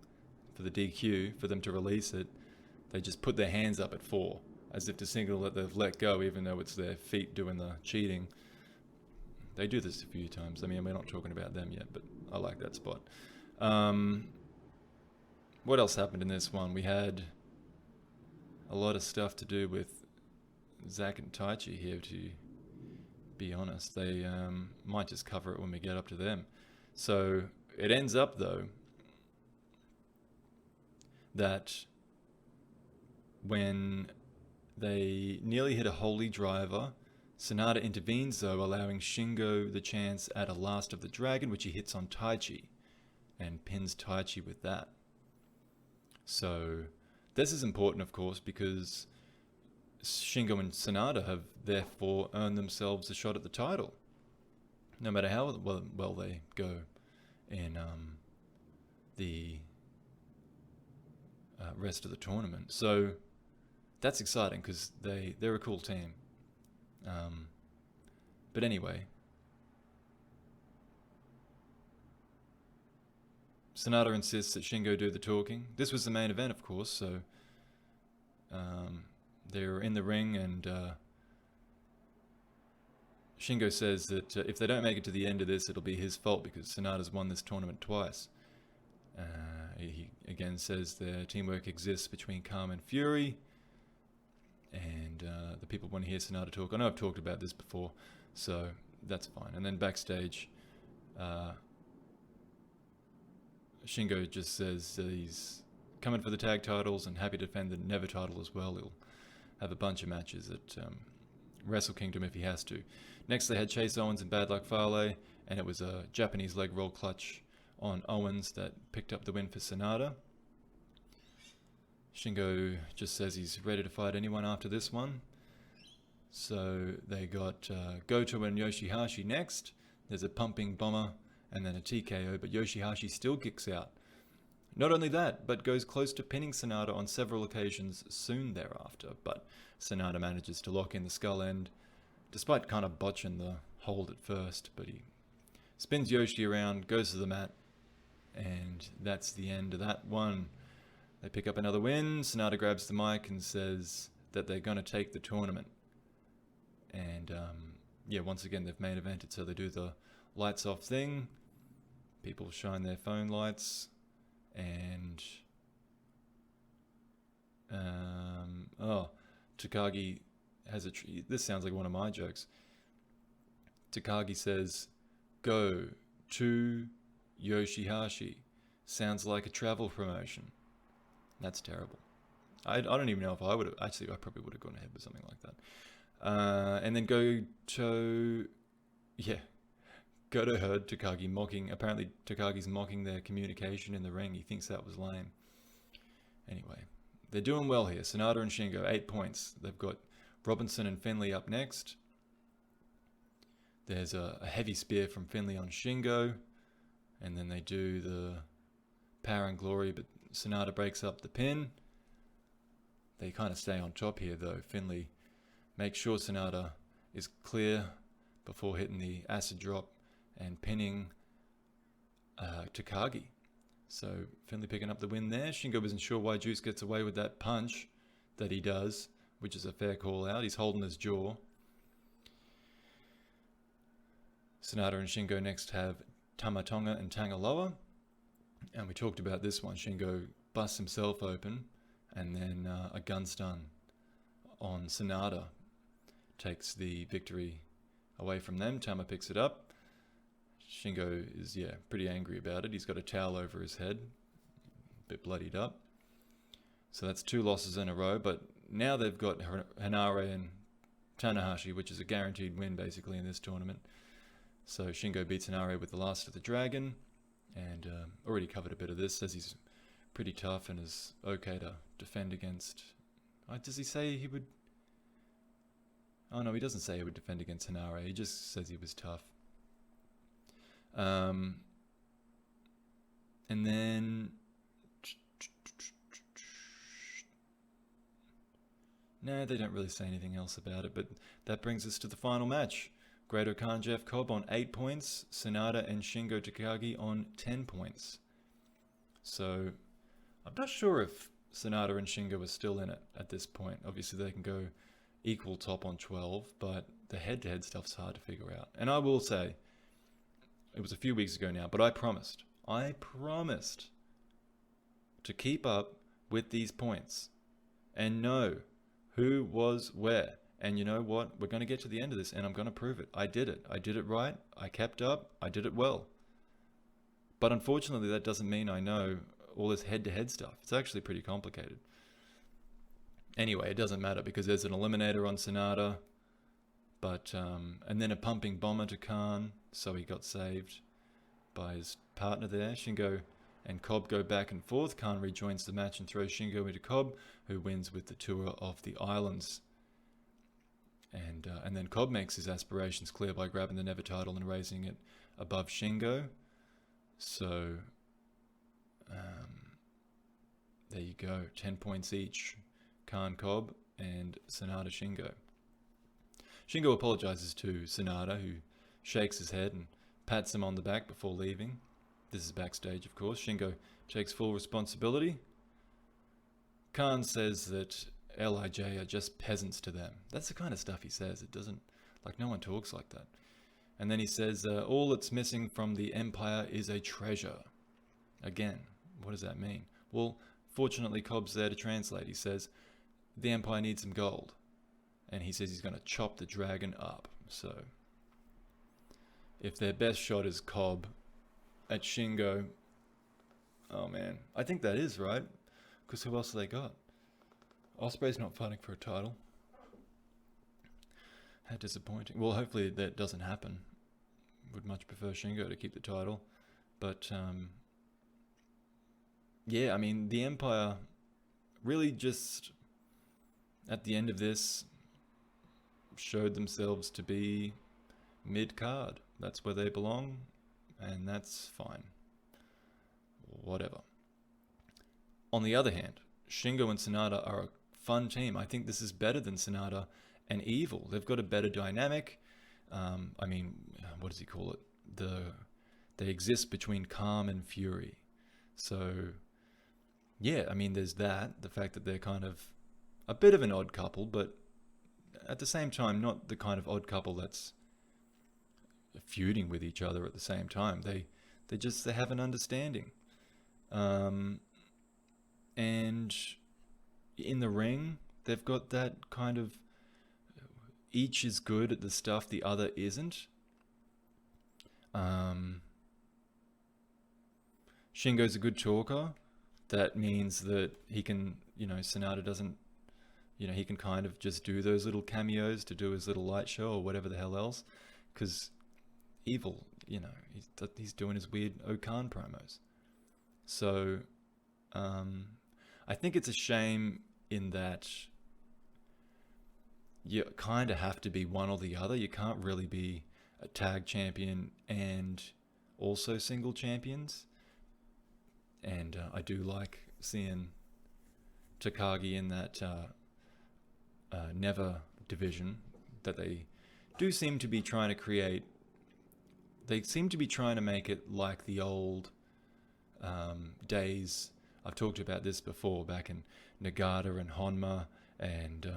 for the DQ, for them to release it, they just put their hands up at 4, as if to signal that they've let go, even though it's their feet doing the cheating. They do this a few times. I mean, we're not talking about them yet, but I like that spot. What else happened in this one? We had a lot of stuff to do with Zack and Taichi here, to be honest. They might just cover it when we get up to them. So it ends up, though, that when they nearly hit a holy driver, Sanada intervenes though, allowing Shingo the chance at a Last of the Dragon, which he hits on Taichi and pins Taichi with that. So this is important, of course, because Shingo and Sanada have therefore earned themselves a shot at the title, no matter how well they go in the rest of the tournament. So that's exciting because they're a cool team. But anyway, Sanada insists that Shingo do the talking. This was the main event, of course, so they're in the ring, and Shingo says that if they don't make it to the end of this, it'll be his fault because Sanada's won this tournament twice. He again says their teamwork exists between Calm and Fury, and the people want to hear Sanada talk. I know I've talked about this before, so that's fine. And then backstage, Shingo just says that he's coming for the tag titles and happy to defend the Never title as well. He'll have a bunch of matches at Wrestle Kingdom if he has to. Next they had Chase Owens and Bad Luck Fale, and it was a Japanese leg roll clutch on Owens that picked up the win for Sanada. Shingo just says he's ready to fight anyone after this one. So they got Goto and Yoshihashi next. There's a pumping bomber and then a TKO, but Yoshihashi still kicks out. Not only that, but goes close to pinning Sanada on several occasions soon thereafter, but Sanada manages to lock in the skull end, despite kind of botching the hold at first, but he spins Yoshi around, goes to the mat, and that's the end of that one. They pick up another win. Sanada grabs the mic and says that they're going to take the tournament. And yeah, once again, they've main evented, so they do the lights off thing. People shine their phone lights, and Takagi has this sounds like one of my jokes. Takagi says, "Go to Yoshihashi." Sounds like a travel promotion. That's terrible. I don't even know if I would have. Actually, I probably would have gone ahead with something like that. And then Goto heard Takagi mocking. Apparently, Takagi's mocking their communication in the ring. He thinks that was lame. Anyway, they're doing well here. Sanada and Shingo, 8 points. They've got Robinson and Finlay up next. There's a heavy spear from Finlay on Shingo. And then they do the Power and Glory, but Sanada breaks up the pin. They kind of stay on top here, though. Finlay makes sure Sanada is clear before hitting the acid drop and pinning Takagi. So Finlay picking up the win there. Shingo isn't sure why Juice gets away with that punch that he does, which is a fair call out. He's holding his jaw. Sanada and Shingo next have Tamatonga and Tangaloa. And we talked about this one. Shingo busts himself open, and then a gun stun on Sanada takes the victory away from them. Tama picks it up. Shingo is, pretty angry about it. He's got a towel over his head, a bit bloodied up. So that's 2 losses in a row, but now they've got Hanare and Tanahashi, which is a guaranteed win basically in this tournament. So Shingo beats Hanare with the Last of the Dragon, and already covered a bit of this. Says he's pretty tough and is okay to defend against. Does he say he would? Oh no, he doesn't say he would defend against Hanare. He just says he was tough. And then no, they don't really say anything else about it. But that brings us to the final match. Great Khan Jeff Cobb on 8 points, Sanada and Shingo Takagi on 10 points. So I'm not sure if Sanada and Shingo are still in it at this point. Obviously they can go equal top on 12, but the head-to-head stuff's hard to figure out. And I will say, it was a few weeks ago now, but I promised to keep up with these points and know who was where. And you know what? We're going to get to the end of this, and I'm going to prove it. I did it. I did it right. I kept up. I did it well. But unfortunately, that doesn't mean I know all this head-to-head stuff. It's actually pretty complicated. Anyway, it doesn't matter because there's an eliminator on Sonata, but and then a pumping bomber to Khan, so he got saved by his partner there. Shingo and Cobb go back and forth. Khan rejoins the match and throws Shingo into Cobb, who wins with the Tour of the Islands. And then Cobb makes his aspirations clear by grabbing the Never title and raising it above Shingo. So there you go, 10 points each. Khan Cobb and Sonata Shingo. Shingo apologizes to Sonata, who shakes his head and pats him on the back before leaving. This is backstage, of course. Shingo takes full responsibility. Khan says that LIJ are just peasants to them. That's the kind of stuff he says. It doesn't, like, no one talks like that. And then he says, all that's missing from the Empire is a treasure. Again, what does that mean? Well, fortunately, Cobb's there to translate. He says, the Empire needs some gold. And he says he's going to chop the dragon up. So, if their best shot is Cobb at Shingo, oh man, I think that is, right? Because who else have they got? Ospreay's not fighting for a title. How disappointing. Well, hopefully that doesn't happen. Would much prefer Shingo to keep the title. But, yeah, I mean, the Empire really just, at the end of this, showed themselves to be mid-card. That's where they belong, and that's fine. Whatever. On the other hand, Shingo and Sonata are a fun team. I think this is better than Sonata and Evil. They've got a better dynamic. I mean, what does he call it? They exist between calm and fury. So, yeah, I mean, there's that. The fact that they're kind of a bit of an odd couple, but at the same time, not the kind of odd couple that's feuding with each other at the same time. They have an understanding. And in the ring, they've got that kind of, each is good at the stuff the other isn't. Shingo's a good talker. That means that he can, Sonata doesn't, he can kind of just do those little cameos to do his little light show or whatever the hell else. Because Evil, he's doing his weird O-Khan promos. So, I think it's a shame in that you kind of have to be one or the other. You can't really be a tag champion and also single champions. And I do like seeing Takagi in that Never division that they do seem to be trying to create. They seem to be trying to make it like the old days. I've talked about this before, back in Nagata and Honma and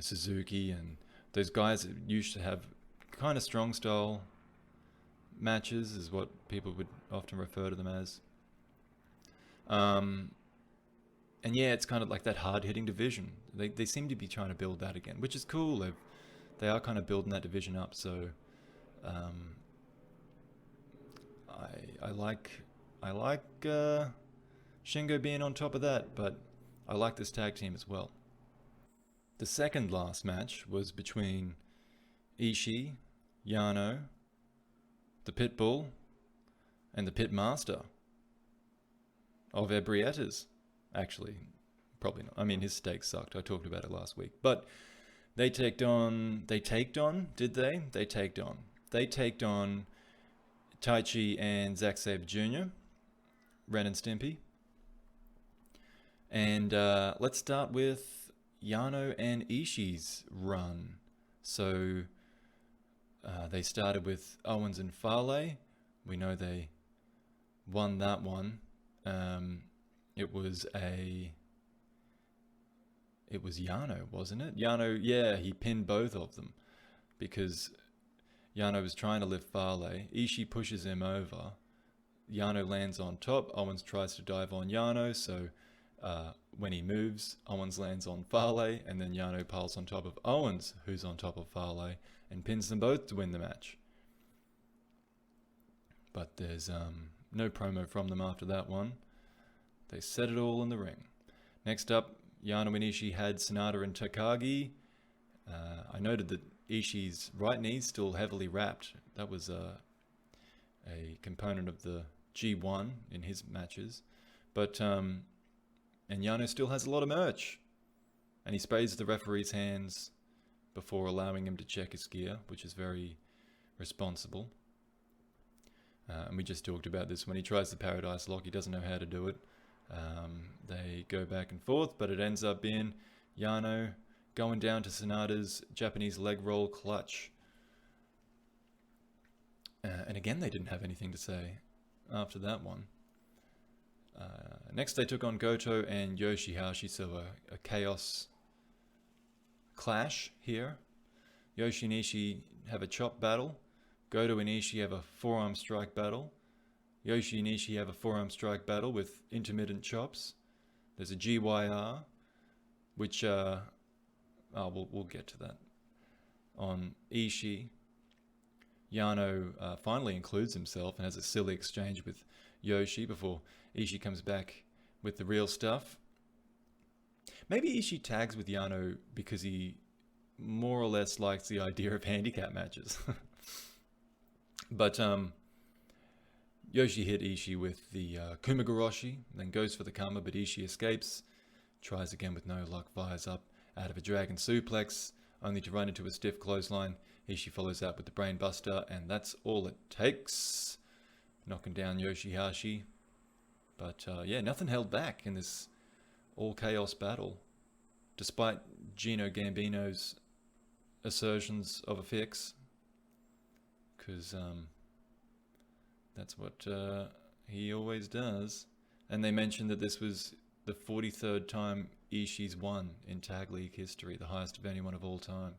Suzuki and those guys that used to have kind of strong style matches, is what people would often refer to them as. And yeah, it's kind of like that hard-hitting division. They seem to be trying to build that again, which is cool. They are kind of building that division up. So I like Shingo being on top of that, but I like this tag team as well. The second last match was between Ishii, Yano, the Pitbull, and the Pitmaster of Ebriettas. Actually, probably not. I mean, his steak sucked. I talked about it last week. But they taked on, They taked on Taichi and Zack Sabre Jr., Ren and Stimpy. And let's start with Yano and Ishii's run. So they started with Owens and Fale. We know they won that one. It was Yano, wasn't it? Yano, yeah, he pinned both of them because Yano was trying to lift Fale. Ishii pushes him over. Yano lands on top. Owens tries to dive on Yano, so when he moves, Owens lands on Fale, and then Yano piles on top of Owens, who's on top of Fale, and pins them both to win the match. But there's No promo from them after that one. They set it all in the ring. Next up, Yano and Ishii had Sanada and Takagi. I noted that Ishii's right knee still heavily wrapped. That was a component of the G1 in his matches. But and Yano still has a lot of merch. And he sprays the referee's hands before allowing him to check his gear, which is very responsible. And we just talked about this. When he tries the Paradise Lock, he doesn't know how to do it. They go back and forth, but it ends up being Yano going down to Sanada's Japanese leg roll clutch. And again, they didn't have anything to say after that one. Next, they took on Goto and Yoshihashi, so a chaos clash here. Yoshi and Ishii have a chop battle. Goto and Ishii have a forearm strike battle. Yoshi and Ishii have a forearm strike battle with intermittent chops. There's a GYR, which we'll get to that. On Ishii, Yano finally includes himself and has a silly exchange with Yoshi before Ishii comes back with the real stuff. Maybe Ishii tags with Yano because he more or less likes the idea of handicap matches. But Yoshi hit Ishii with the Kumagoroshi, then goes for the Kama, but Ishii escapes. Tries again with no luck, fires up out of a dragon suplex, only to run into a stiff clothesline. Ishii follows that with the Brain Buster, and that's all it takes. Knocking down Yoshihashi. But yeah, nothing held back in this all-chaos battle. Despite Gino Gambino's assertions of a fix. Because that's what he always does. And they mentioned that this was the 43rd time Ishii's won in Tag League history, the highest of anyone of all time.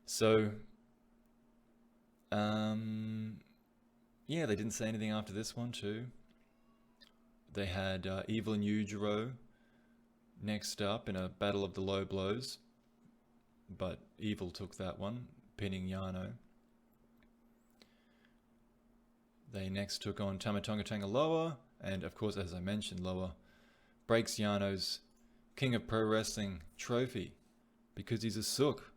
So, yeah, they didn't say anything after this one too. They had Evil and Yujiro next up in a battle of the low blows, but Evil took that one, pinning Yano. They next took on Tamatonga Tangaloa, and of course, as I mentioned, Loa breaks Yano's King of Pro Wrestling trophy because he's a sook,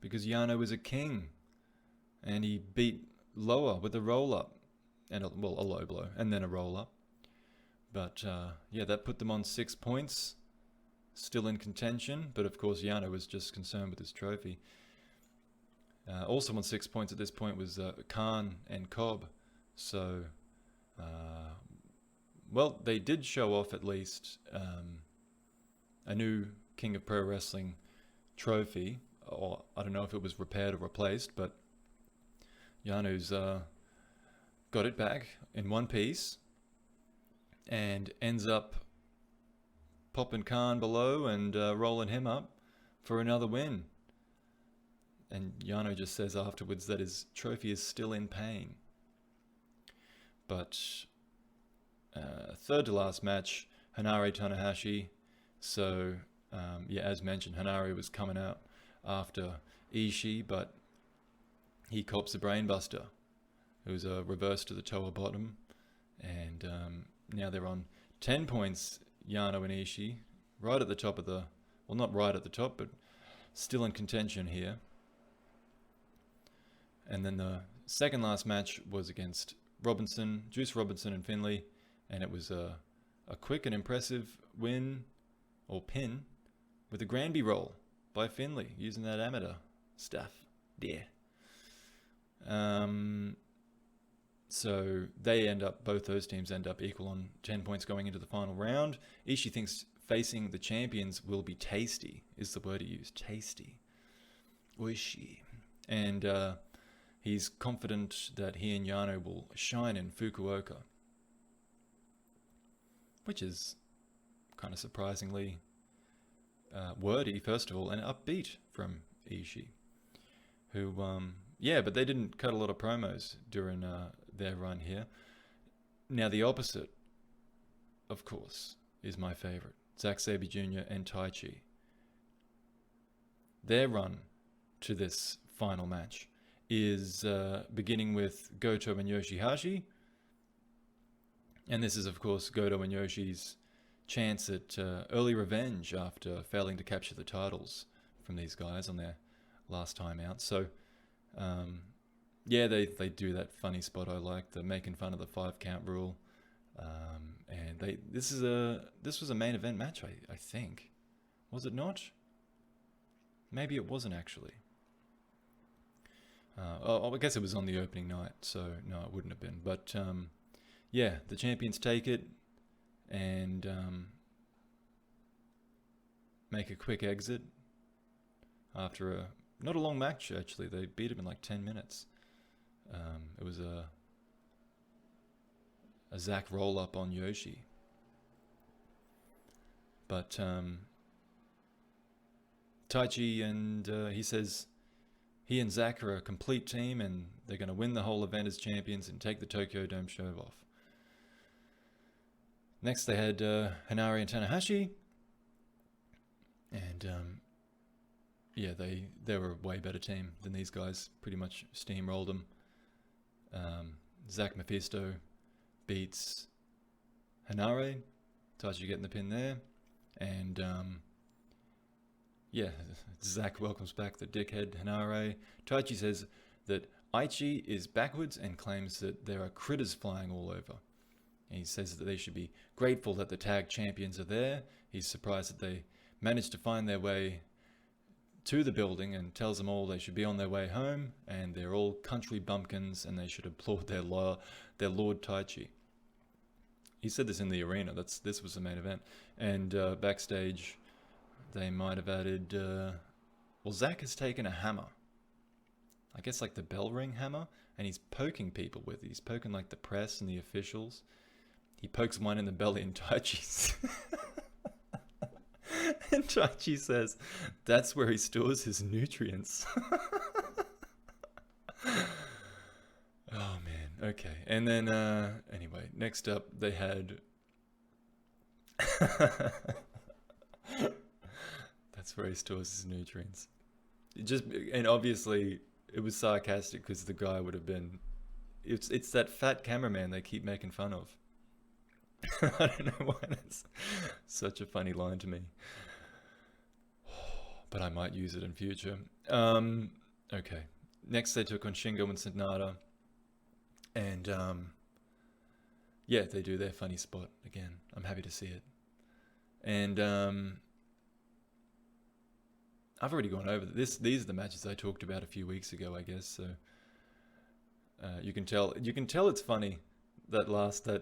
because Yano is a king, and he beat Loa with a roll-up, and a low blow, and then a roll-up. But yeah, that put them on 6 points, still in contention, but of course Yano was just concerned with his trophy. Also on 6 points at this point was Khan and Cobb. So, well, they did show off at least a new King of Pro Wrestling trophy, or I don't know if it was repaired or replaced, but Yano's got it back in one piece and ends up popping Khan below and rolling him up for another win. And Yano just says afterwards that his trophy is still in pain. But third to last match, Hanare Tanahashi. So, yeah, as mentioned, Hanare was coming out after Ishii, but he cops the Brain Buster. It was a reverse to the Toa bottom. And now they're on 10 points, Yano and Ishii. Right at the top of the... Well, not right at the top, but still in contention here. And then the second last match was against Juice Robinson and Finlay, and it was a quick and impressive win, or pin, with a Granby roll by Finlay, using that amateur stuff. Yeah. So both those teams end up equal on 10 points going into the final round. Ishii thinks facing the champions will be tasty, is the word he used, tasty. Oishi. And he's confident that he and Yano will shine in Fukuoka. Which is kind of surprisingly wordy, first of all, and upbeat from Ishii. Who, yeah, but they didn't cut a lot of promos during their run here. Now, the opposite, of course, is my favorite. Zack Sabre Jr. and Taichi. Their run to this final match is beginning with Goto and Yoshihashi, And this is, of course, Goto and Yoshi's chance at early revenge after failing to capture the titles from these guys on their last time out. So, yeah, they do that funny spot I like, the making fun of the 5 count rule. And this was a main event match, I think. Was it not? Maybe it wasn't actually. I guess it was on the opening night, so no, it wouldn't have been. But yeah, the champions take it and make a quick exit after not a long match, actually. They beat him in like 10 minutes. It was a Zack roll-up on Yoshi. But Taichi, and he says he and Zack are a complete team and they're going to win the whole event as champions and take the Tokyo Dome show off. Next they had Hanare and Tanahashi. And yeah, they were a way better team than these guys. Pretty much steamrolled them. Zack Mephisto beats Hanare. Taichi getting the pin there. And yeah, Zack welcomes back the dickhead Hanare. Taichi says that Aichi is backwards and claims that there are critters flying all over. And he says that they should be grateful that the tag champions are there. He's surprised that they managed to find their way to the building and tells them all they should be on their way home and they're all country bumpkins and they should applaud their Lord Taichi. He said this in the arena. This was the main event. And backstage, they might have added... well, Zack has taken a hammer. I guess like the bell ring hammer. And he's poking people with it. He's poking like the press and the officials. He pokes one in the belly and Taichi's... and Taichi says that's where he stores his nutrients. Oh man, okay. And then anyway, next up they had that's where he stores his nutrients. And obviously it was sarcastic because the guy would have been it's that fat cameraman they keep making fun of. I don't know why that's such a funny line to me. But I might use it in future. Okay. Next they took on Shingo and Sanada. And yeah, they do their funny spot again. I'm happy to see it. And I've already gone over this. These are the matches I talked about a few weeks ago, I guess. So you can tell it's funny that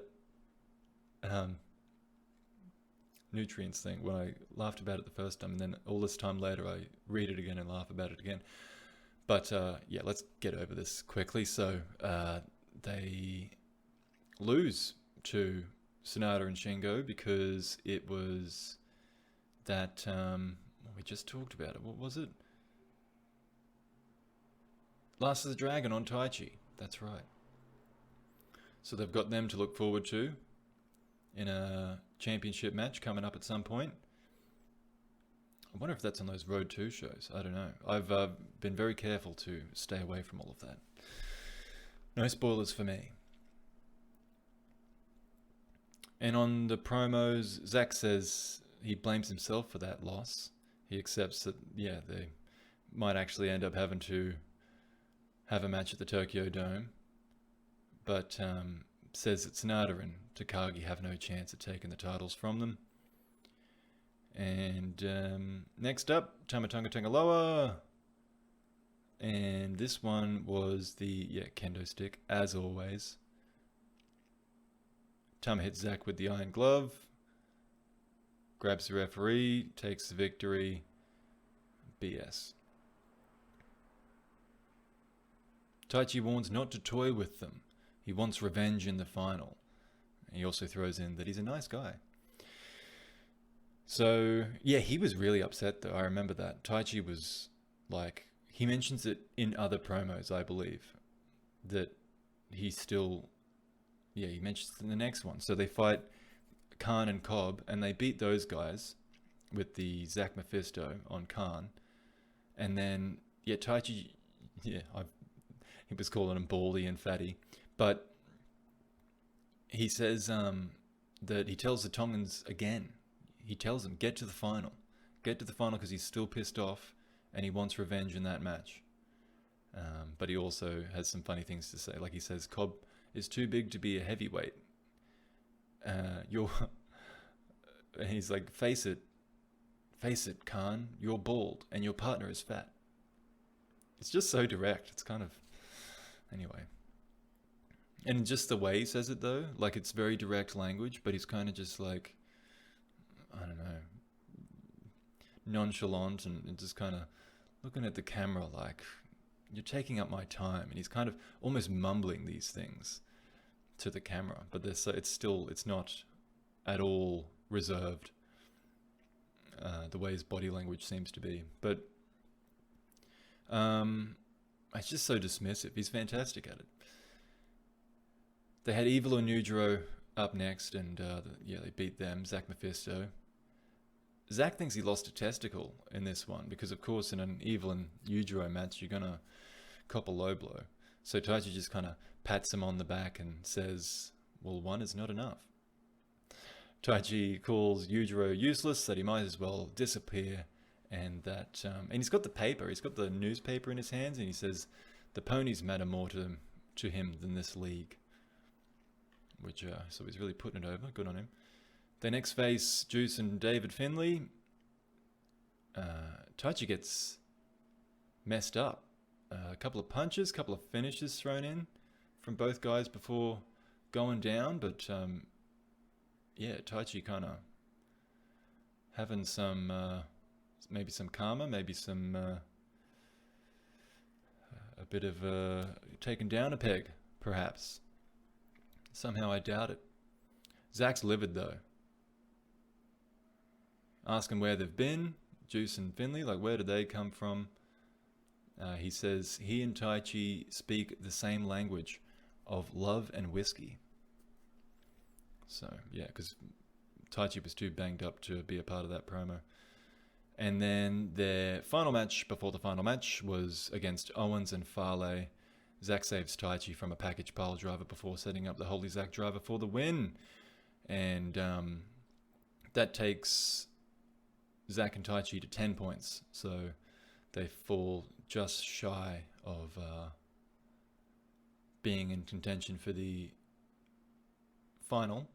nutrients thing when I laughed about it the first time, and then all this time later I read it again and laugh about it again. But yeah, let's get over this quickly. So they lose to Sanada and Shingo because it was that we just talked about it. What was it? Last of the Dragon on Taichi. That's right. So they've got them to look forward to in a championship match coming up at some point. I wonder if that's on those Road 2 shows. I don't know. I've been very careful to stay away from all of that. No spoilers for me. And on the promos, Zack says he blames himself for that loss. He accepts that, yeah, they might actually end up having to have a match at the Tokyo Dome. But says that Sanada and Takagi have no chance of taking the titles from them. And next up, Tamatonga Tangaloa. And this one was the kendo stick, as always. Tama hits Zack with the iron glove. Grabs the referee, takes the victory. BS. Taichi warns not to toy with them. He wants revenge in the final. He also throws in that he's a nice guy. So, yeah, he was really upset though. I remember that. Taichi was like, he mentions it in other promos, I believe, that he still, he mentions it in the next one. So they fight Khan and Cobb, and they beat those guys with the Zack Mephisto on Khan. And then, Taichi, he was calling him baldy and fatty. But he says that he tells the Tongans again. He tells them, get to the final. Get to the final because he's still pissed off and he wants revenge in that match. But he also has some funny things to say. Like he says, Cobb is too big to be a heavyweight. And he's like, face it, Khan, you're bald and your partner is fat. It's just so direct. It's kind of, anyway. And just the way he says it though, like it's very direct language, but he's kind of just like, I don't know, nonchalant and just kind of looking at the camera like, you're taking up my time. And he's kind of almost mumbling these things to the camera, but it's not at all reserved the way his body language seems to be. But it's just so dismissive. He's fantastic at it. They had Evil and Nujiro up next, and they beat them. Zach Mephisto. Zach thinks he lost a testicle in this one because, of course, in an Evil and Nujiro match, you're gonna cop a low blow. So Taichi just kind of pats him on the back and says, "Well, one is not enough." Taichi calls Yujiro useless, that he might as well disappear, and that and he's got the paper. He's got the newspaper in his hands, and he says, "The ponies matter more to him than this league." Which so he's really putting it over. Good on him. They next face Juice and David Finlay. Taichi gets messed up. A couple of punches, couple of finishes thrown in from both guys before going down, but Taichi kind of having some maybe some karma, maybe some a bit of taken down a peg, perhaps. Somehow I doubt it. Zach's livid though. Asking where they've been, Juice and Finlay, like where did they come from? He says he and Taichi speak the same language of love and whiskey. So yeah, because Taichi was too banged up to be a part of that promo. And then their final match before the final match was against Owens and Fale. Zach saves Taichi from a package pile driver before setting up the Holy Zach driver for the win. And that takes Zach and Taichi to 10 points. So they fall just shy of being in contention for the final.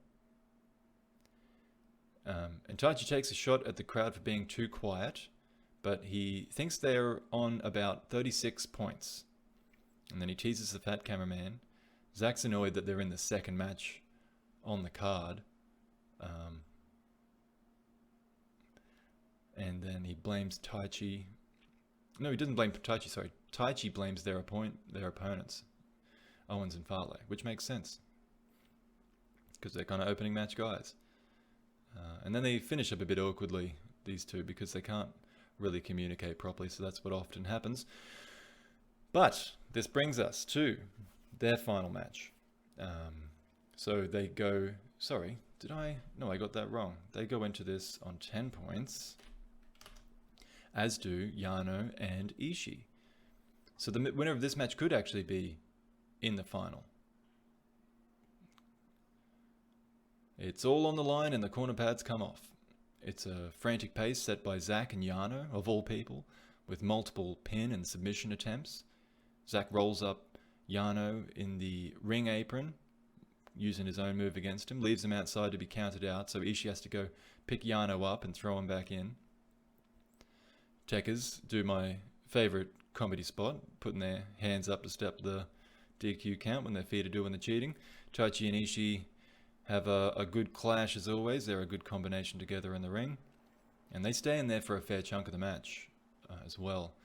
And Taichi takes a shot at the crowd for being too quiet, but he thinks they're on about 36 points. And then he teases the fat cameraman. Zach's annoyed that they're in the second match on the card. And then he blames Taichi. No, he doesn't blame Taichi, sorry. Taichi blames their opponents, Owens and Fale, which makes sense. Because they're kind of opening match guys. And then they finish up a bit awkwardly, these two, because they can't really communicate properly, so that's what often happens. But this brings us to their final match. So they go, no, I got that wrong. They go into this on 10 points, as do Yano and Ishii. So the winner of this match could actually be in the final. It's all on the line and the corner pads come off. It's a frantic pace set by Zach and Yano, of all people, with multiple pin and submission attempts. Zach rolls up Yano in the ring apron, using his own move against him, leaves him outside to be counted out, so Ishii has to go pick Yano up and throw him back in. Techers do my favourite comedy spot, putting their hands up to step the DQ count when their feet are doing the cheating. Taichi and Ishii have a good clash as always. They're a good combination together in the ring. And they stay in there for a fair chunk of the match as well.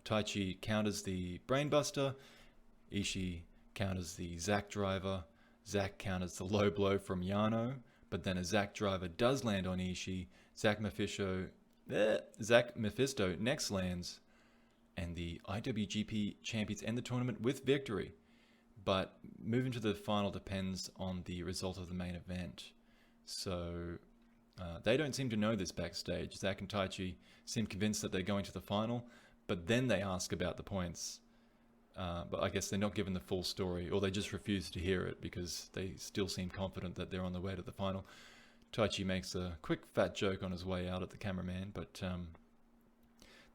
Taichi counters the Brainbuster. Ishii counters the Zack driver. Zack counters the low blow from Yano. But then a Zack driver does land on Ishii. Zack Mephisto next lands. And the IWGP champions end the tournament with victory. But moving to the final depends on the result of the main event. So they don't seem to know this backstage. Zack and Taichi seem convinced that they're going to the final, but then they ask about the points but I guess they're not given the full story, or they just refuse to hear it because they still seem confident that they're on the way to the final. Taichi makes a quick fat joke on his way out at the cameraman, but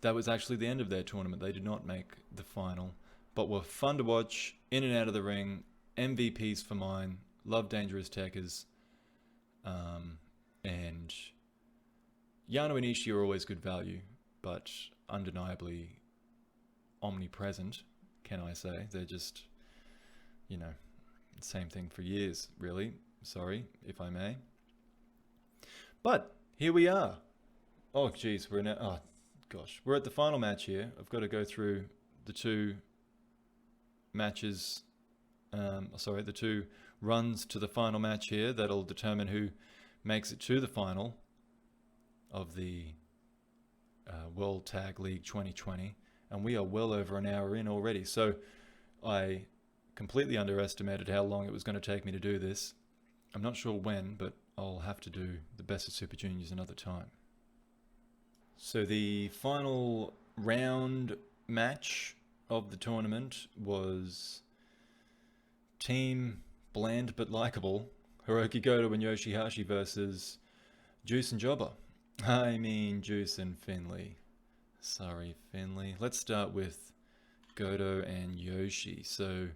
that was actually the end of their tournament. They did not make the final, but were fun to watch, in and out of the ring, MVPs for mine, love Dangerous Tekkers, and Yano and Ishii are always good value, but undeniably omnipresent, can I say. They're just, same thing for years, really. Sorry, if I may. But here we are. Oh, geez, we're at the final match here. I've got to go through the two matches, the two runs to the final match here. That'll determine who makes it to the final of the World Tag League 2020. And we are well over an hour in already. So I completely underestimated how long it was going to take me to do this. I'm not sure when, but I'll have to do the Best of Super Juniors another time. So the final round match of the tournament was Team Bland but Likeable, Hiroki Goto and Yoshihashi versus Juice and Jobber. I mean Juice and Finley. Sorry, Finley. Let's start with Goto and Yoshi. So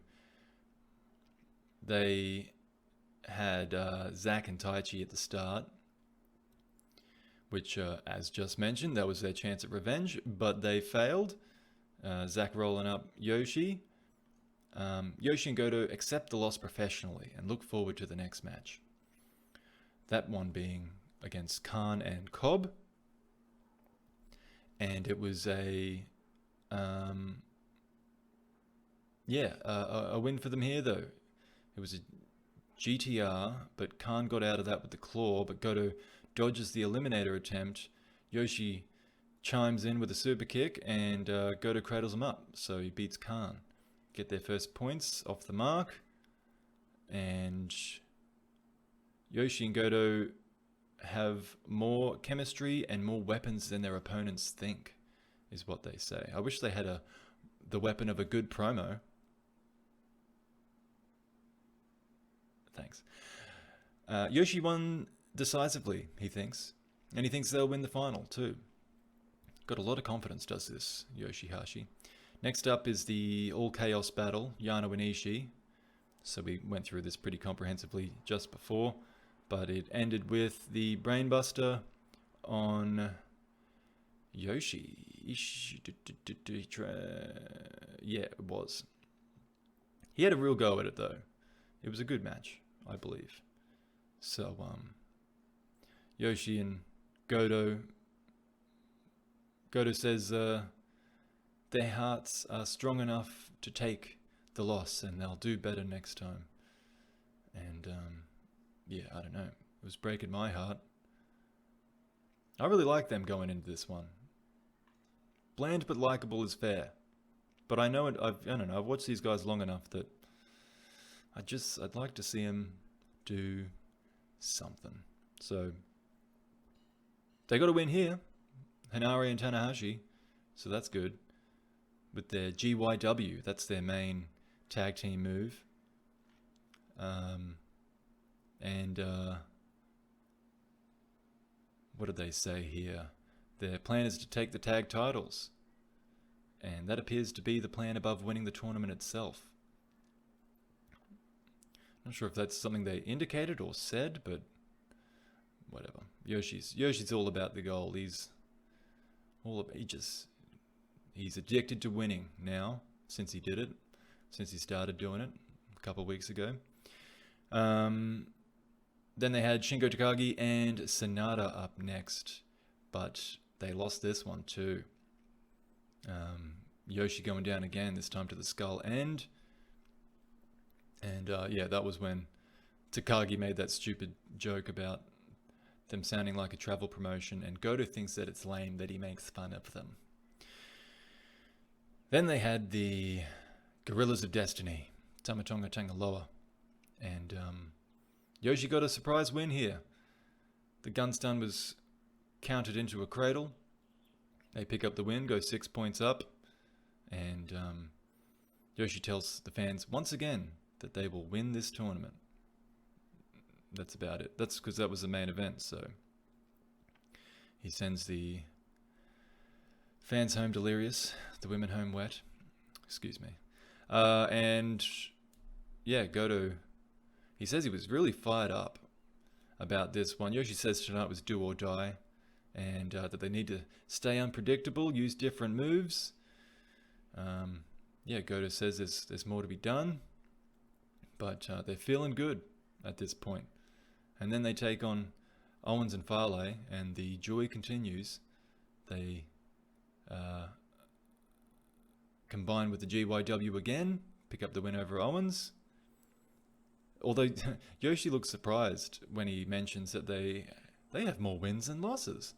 they had Zack and Taichi at the start, which, as just mentioned, that was their chance at revenge, but they failed. Zack rolling up Yoshi. Yoshi and Goto accept the loss professionally and look forward to the next match. That one being against Khan and Cobb. And it was a win for them here, though. It was a GTR, but Khan got out of that with the claw, but Goto dodges the eliminator attempt. Yoshi chimes in with a super kick, and Goto cradles him up, so he beats Khan. Get their first points off the mark, and Yoshi and Goto have more chemistry and more weapons than their opponents think, is what they say. I wish they had the weapon of a good promo. Thanks. Yoshi won decisively, he thinks. And he thinks they'll win the final, too. Got a lot of confidence, does this Yoshihashi. Next up is the All Chaos battle, Yano and Ishii. So we went through this pretty comprehensively just before, but it ended with the Brainbuster on Yoshi. Yeah, it was. He had a real go at it, though. It was a good match, I believe. So, Yoshi and Goto says their hearts are strong enough to take the loss and they'll do better next time. And, I don't know. It was breaking my heart. I really like them going into this one. Bland but likable is fair. But I know I've watched these guys long enough that I'd like to see them do something. So they got a win here, Hanare and Tanahashi, so that's good. With their GYW, that's their main tag team move. What did they say here? Their plan is to take the tag titles, and that appears to be the plan above winning the tournament itself. Not sure if that's something they indicated or said, but whatever. Yoshi's all about the goal. He's addicted to winning now, since he started doing it a couple of weeks ago. Then they had Shingo Takagi and Sanada up next, but they lost this one too. Yoshi going down again, this time to the skull end. And that was when Takagi made that stupid joke about them sounding like a travel promotion, and Goto thinks that it's lame that he makes fun of them. Then they had the Gorillas of Destiny, Tamatonga Tangaloa, and Yoshi got a surprise win here. The gun stun was counted into a cradle. They pick up the win, go 6 points up, and Yoshi tells the fans once again that they will win this tournament. That's about it. That's because that was the main event, so he sends the fans home delirious, the women home wet. Excuse me. And yeah, Goto, he says he was really fired up about this one. Yoshi says tonight was do or die, and that they need to stay unpredictable, use different moves. Yeah, Goto says there's more to be done, but they're feeling good at this point. And then they take on Owens and Fale, and the joy continues. They combine with the GYW again, pick up the win over Owens. Although Yoshi looks surprised when he mentions that they have more wins than losses.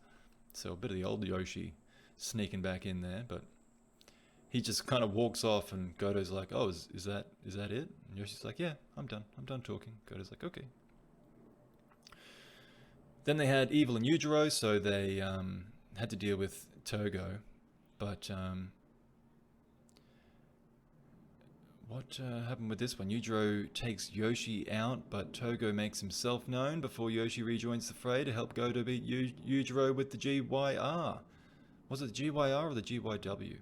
So a bit of the old Yoshi sneaking back in there, but he just kind of walks off, and Goto's like, "Oh, is that it?" And Yoshi's like, "Yeah, I'm done talking." Goto's like, "Okay." Then they had Evil and Yujiro, so they had to deal with Togo, but what happened with this one? Yujiro takes Yoshi out, but Togo makes himself known before Yoshi rejoins the fray to help Goto beat Yujiro with the GYR. Was it the GYR or the GYW?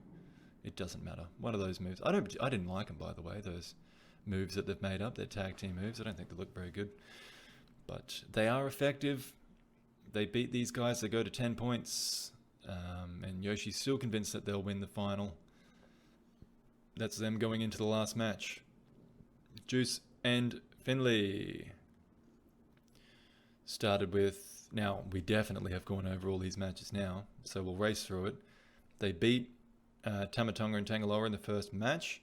It doesn't matter. One of those moves. I didn't like them, by the way, those moves that they've made up. They're tag team moves. I don't think they look very good, but they are effective. They beat these guys. They go to 10 points, and Yoshi's still convinced that they'll win the final. That's them going into the last match. Juice and Finlay. Started with... Now, we definitely have gone over all these matches now, so we'll race through it. They beat Tamatonga and Tangaloa in the first match,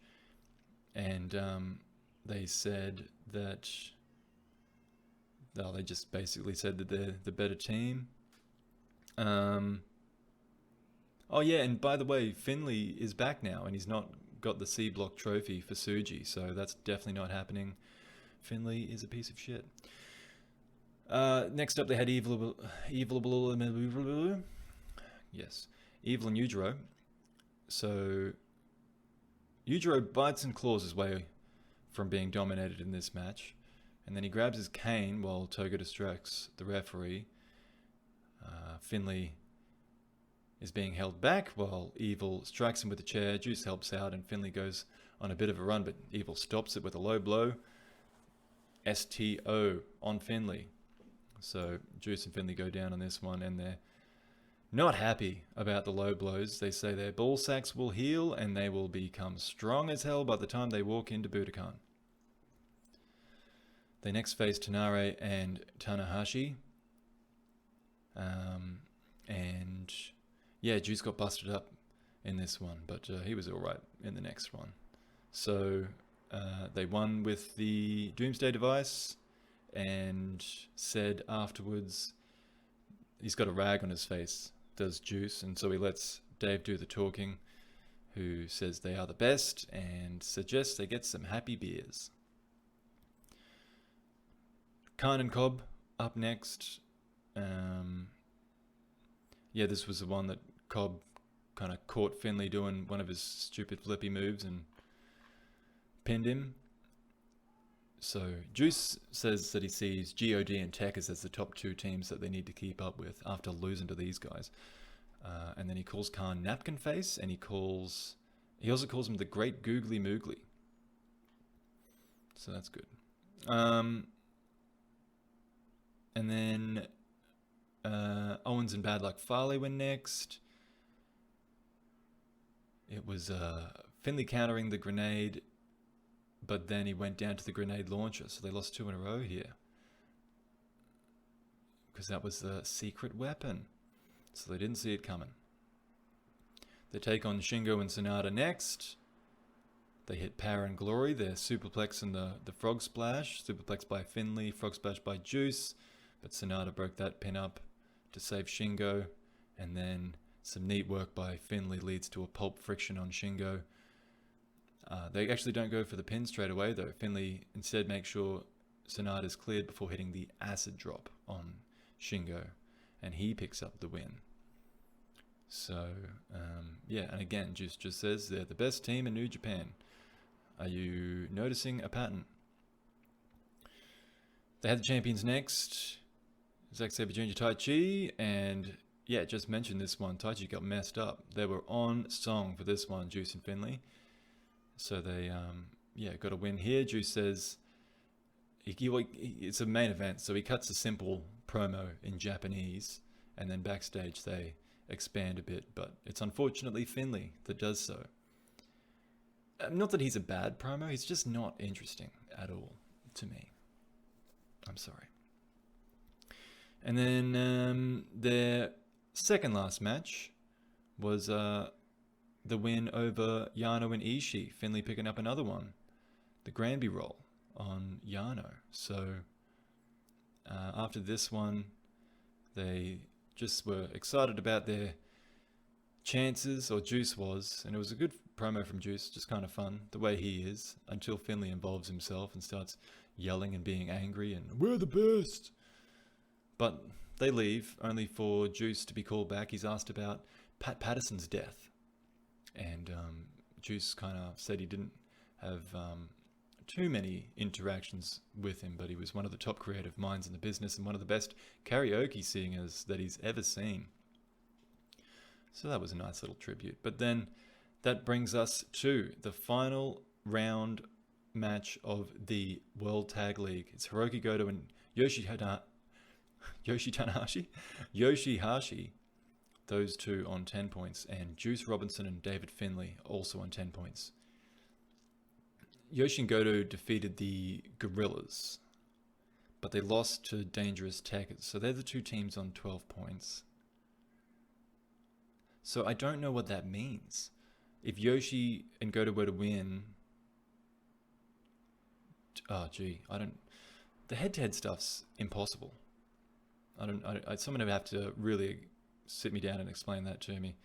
and they said that... they just basically said that they're the better team. Oh yeah, and by the way, Finlay is back now, and he's not got the C Block trophy for Tsuji, so that's definitely not happening. Finlay is a piece of shit. Next up, they had Evil and Yujiro. So Yujiro bites and claws his way from being dominated in this match, and then he grabs his cane while Togo distracts the referee. Finlay is being held back while Evil strikes him with a chair. Juice helps out, and Finlay goes on a bit of a run, but Evil stops it with a low blow. STO on Finlay. So Juice and Finlay go down on this one, and they're not happy about the low blows. They say their ball sacks will heal, and they will become strong as hell by the time they walk into Budokan. They next face Tanare and Tanahashi. And yeah, Juice got busted up in this one, but he was alright in the next one. So they won with the Doomsday device, and said afterwards, he's got a rag on his face, does Juice, and so he lets Dave do the talking, who says they are the best and suggests they get some happy beers. Khan and Cobb up next. Yeah, this was the one that Cobb kind of caught Finlay doing one of his stupid flippy moves and pinned him. So Juice says that he sees GOD and Tekkers as the top two teams that they need to keep up with after losing to these guys. And then he calls Khan Napkin Face, and he also calls him the Great Googly Moogly. So that's good. And then Owens and Bad Luck Fale were next. It was Finlay countering the grenade, but then he went down to the grenade launcher, so they lost 2 in a row here. Because that was the secret weapon, so they didn't see it coming. They take on Shingo and Sonata next. They hit Power and Glory. They're superplex and the Frog Splash. Superplex by Finlay, Frog Splash by Juice. But Sonata broke that pin up to save Shingo. And then some neat work by Finlay leads to a pulp friction on Shingo. They actually don't go for the pin straight away though. Finlay instead makes sure Sonata's cleared before hitting the acid drop on Shingo. And he picks up the win. So, yeah, and again, Juice just says they're the best team in New Japan. Are you noticing a pattern? They had the champions next, Zack Sabre Jr. Taichi, and yeah, just mentioned this one. Taichi got messed up. They were on song for this one, Juice and Finley. So they, got a win here. Juice says it's a main event, so he cuts a simple promo in Japanese, and then backstage they expand a bit, but it's unfortunately Finley that does so. Not that he's a bad promo, he's just not interesting at all to me. I'm sorry. And then their second last match was the win over Yano and Ishii. Finley picking up another one, the Granby roll on Yano. So after this one, they just were excited about their chances, or Juice was, and it was a good promo from Juice, just kind of fun, the way he is, until Finley involves himself and starts yelling and being angry and we're the best. But they leave, only for Juice to be called back. He's asked about Pat Patterson's death, and Juice kind of said he didn't have too many interactions with him, but he was one of the top creative minds in the business and one of the best karaoke singers that he's ever seen. So that was a nice little tribute. But then that brings us to the final round match of the World Tag League. It's Hiroki Goto and Yoshihashi, those two on 10 points, and Juice Robinson and David Finlay also on 10 points. Yoshi and Goto defeated the Gorillas, but they lost to Dangerous Tekkers, so they're the two teams on 12 points. So I don't know what that means. If Yoshi and Goto were to win, the head-to-head stuff's impossible. Someone would have to really sit me down and explain that to me.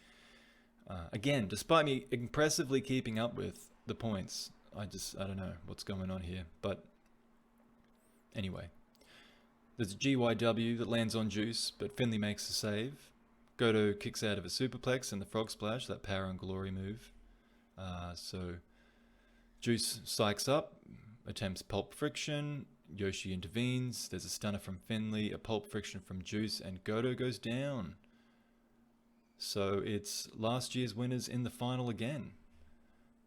Again, despite me impressively keeping up with the points, I don't know what's going on here. But anyway, there's a GYW that lands on Juice, but Finley makes the save. Goto kicks out of a superplex and the frog splash, that power and glory move. So Juice psychs up, attempts pulp friction. Yoshi intervenes. There's a stunner from Finley, a pulp friction from Juice, and Goto goes down. So it's last year's winners in the final again.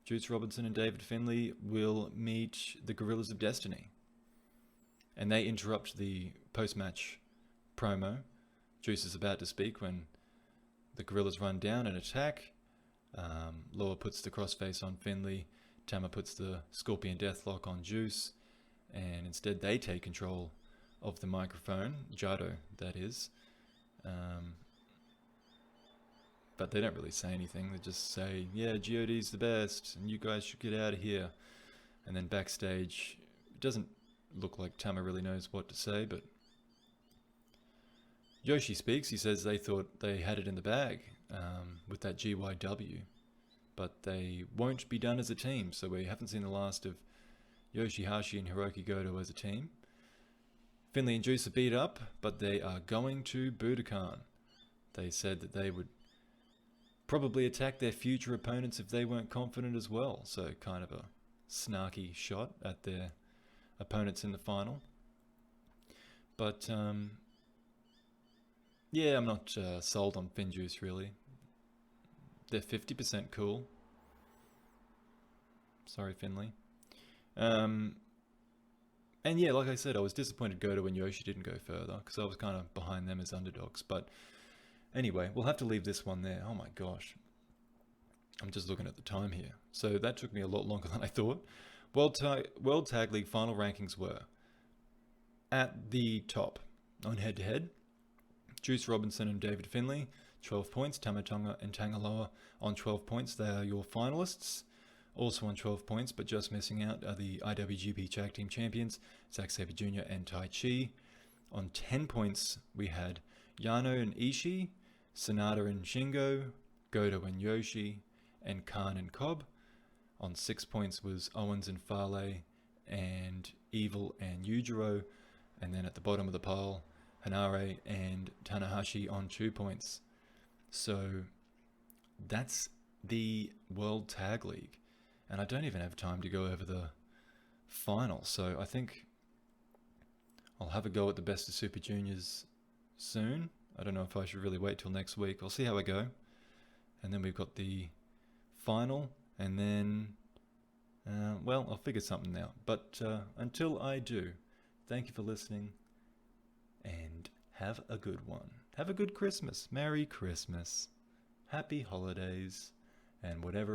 Juice Robinson and David Finlay will meet the Gorillas of Destiny. And they interrupt the post-match promo. Juice is about to speak when the Gorillas run down and attack. Loa puts the crossface on Finlay. Tama puts the Scorpion Deathlock on Juice. And instead they take control of the microphone. Jado, that is. But they don't really say anything. They just say, yeah, GOD's the best, and you guys should get out of here. And then backstage, it doesn't look like Tama really knows what to say, but Yoshi speaks. He says they thought they had it in the bag with that GYW, but they won't be done as a team, so we haven't seen the last of Yoshihashi and Hiroki Goto as a team. Finlay and Juice are beat up, but they are going to Budokan. They said that they would probably attack their future opponents if they weren't confident as well. So kind of a snarky shot at their opponents in the final. But yeah, I'm not sold on Finjuice really. They're 50% cool. Sorry, Finlay. And yeah, like I said, I was disappointed Goto and Yoshi didn't go further because I was kind of behind them as underdogs. But anyway, we'll have to leave this one there. Oh my gosh. I'm just looking at the time here. So that took me a lot longer than I thought. World Tag League final rankings were at the top on head-to-head. Juice Robinson and David Finlay, 12 points. Tama Tonga and Tangaloa on 12 points. They are your finalists. Also on 12 points, but just missing out are the IWGP Tag Team Champions, Zack Sabre Jr. and Taichi. On 10 points, we had Yano and Ishii, Sanada and Shingo, Goto and Yoshi, and Khan and Cobb. On 6 points was Owens and Fale, and Evil and Yujiro. And then at the bottom of the pile, Hanare and Tanahashi on 2 points. So that's the World Tag League. and I don't even have time to go over the final. So I think I'll have a go at the Best of Super Juniors soon. I don't know if I should really wait till next week. I'll see how I go. And then we've got the final, and then, well, I'll figure something out. But until I do, thank you for listening, and have a good one. Have a good Christmas. Merry Christmas. Happy holidays, and whatever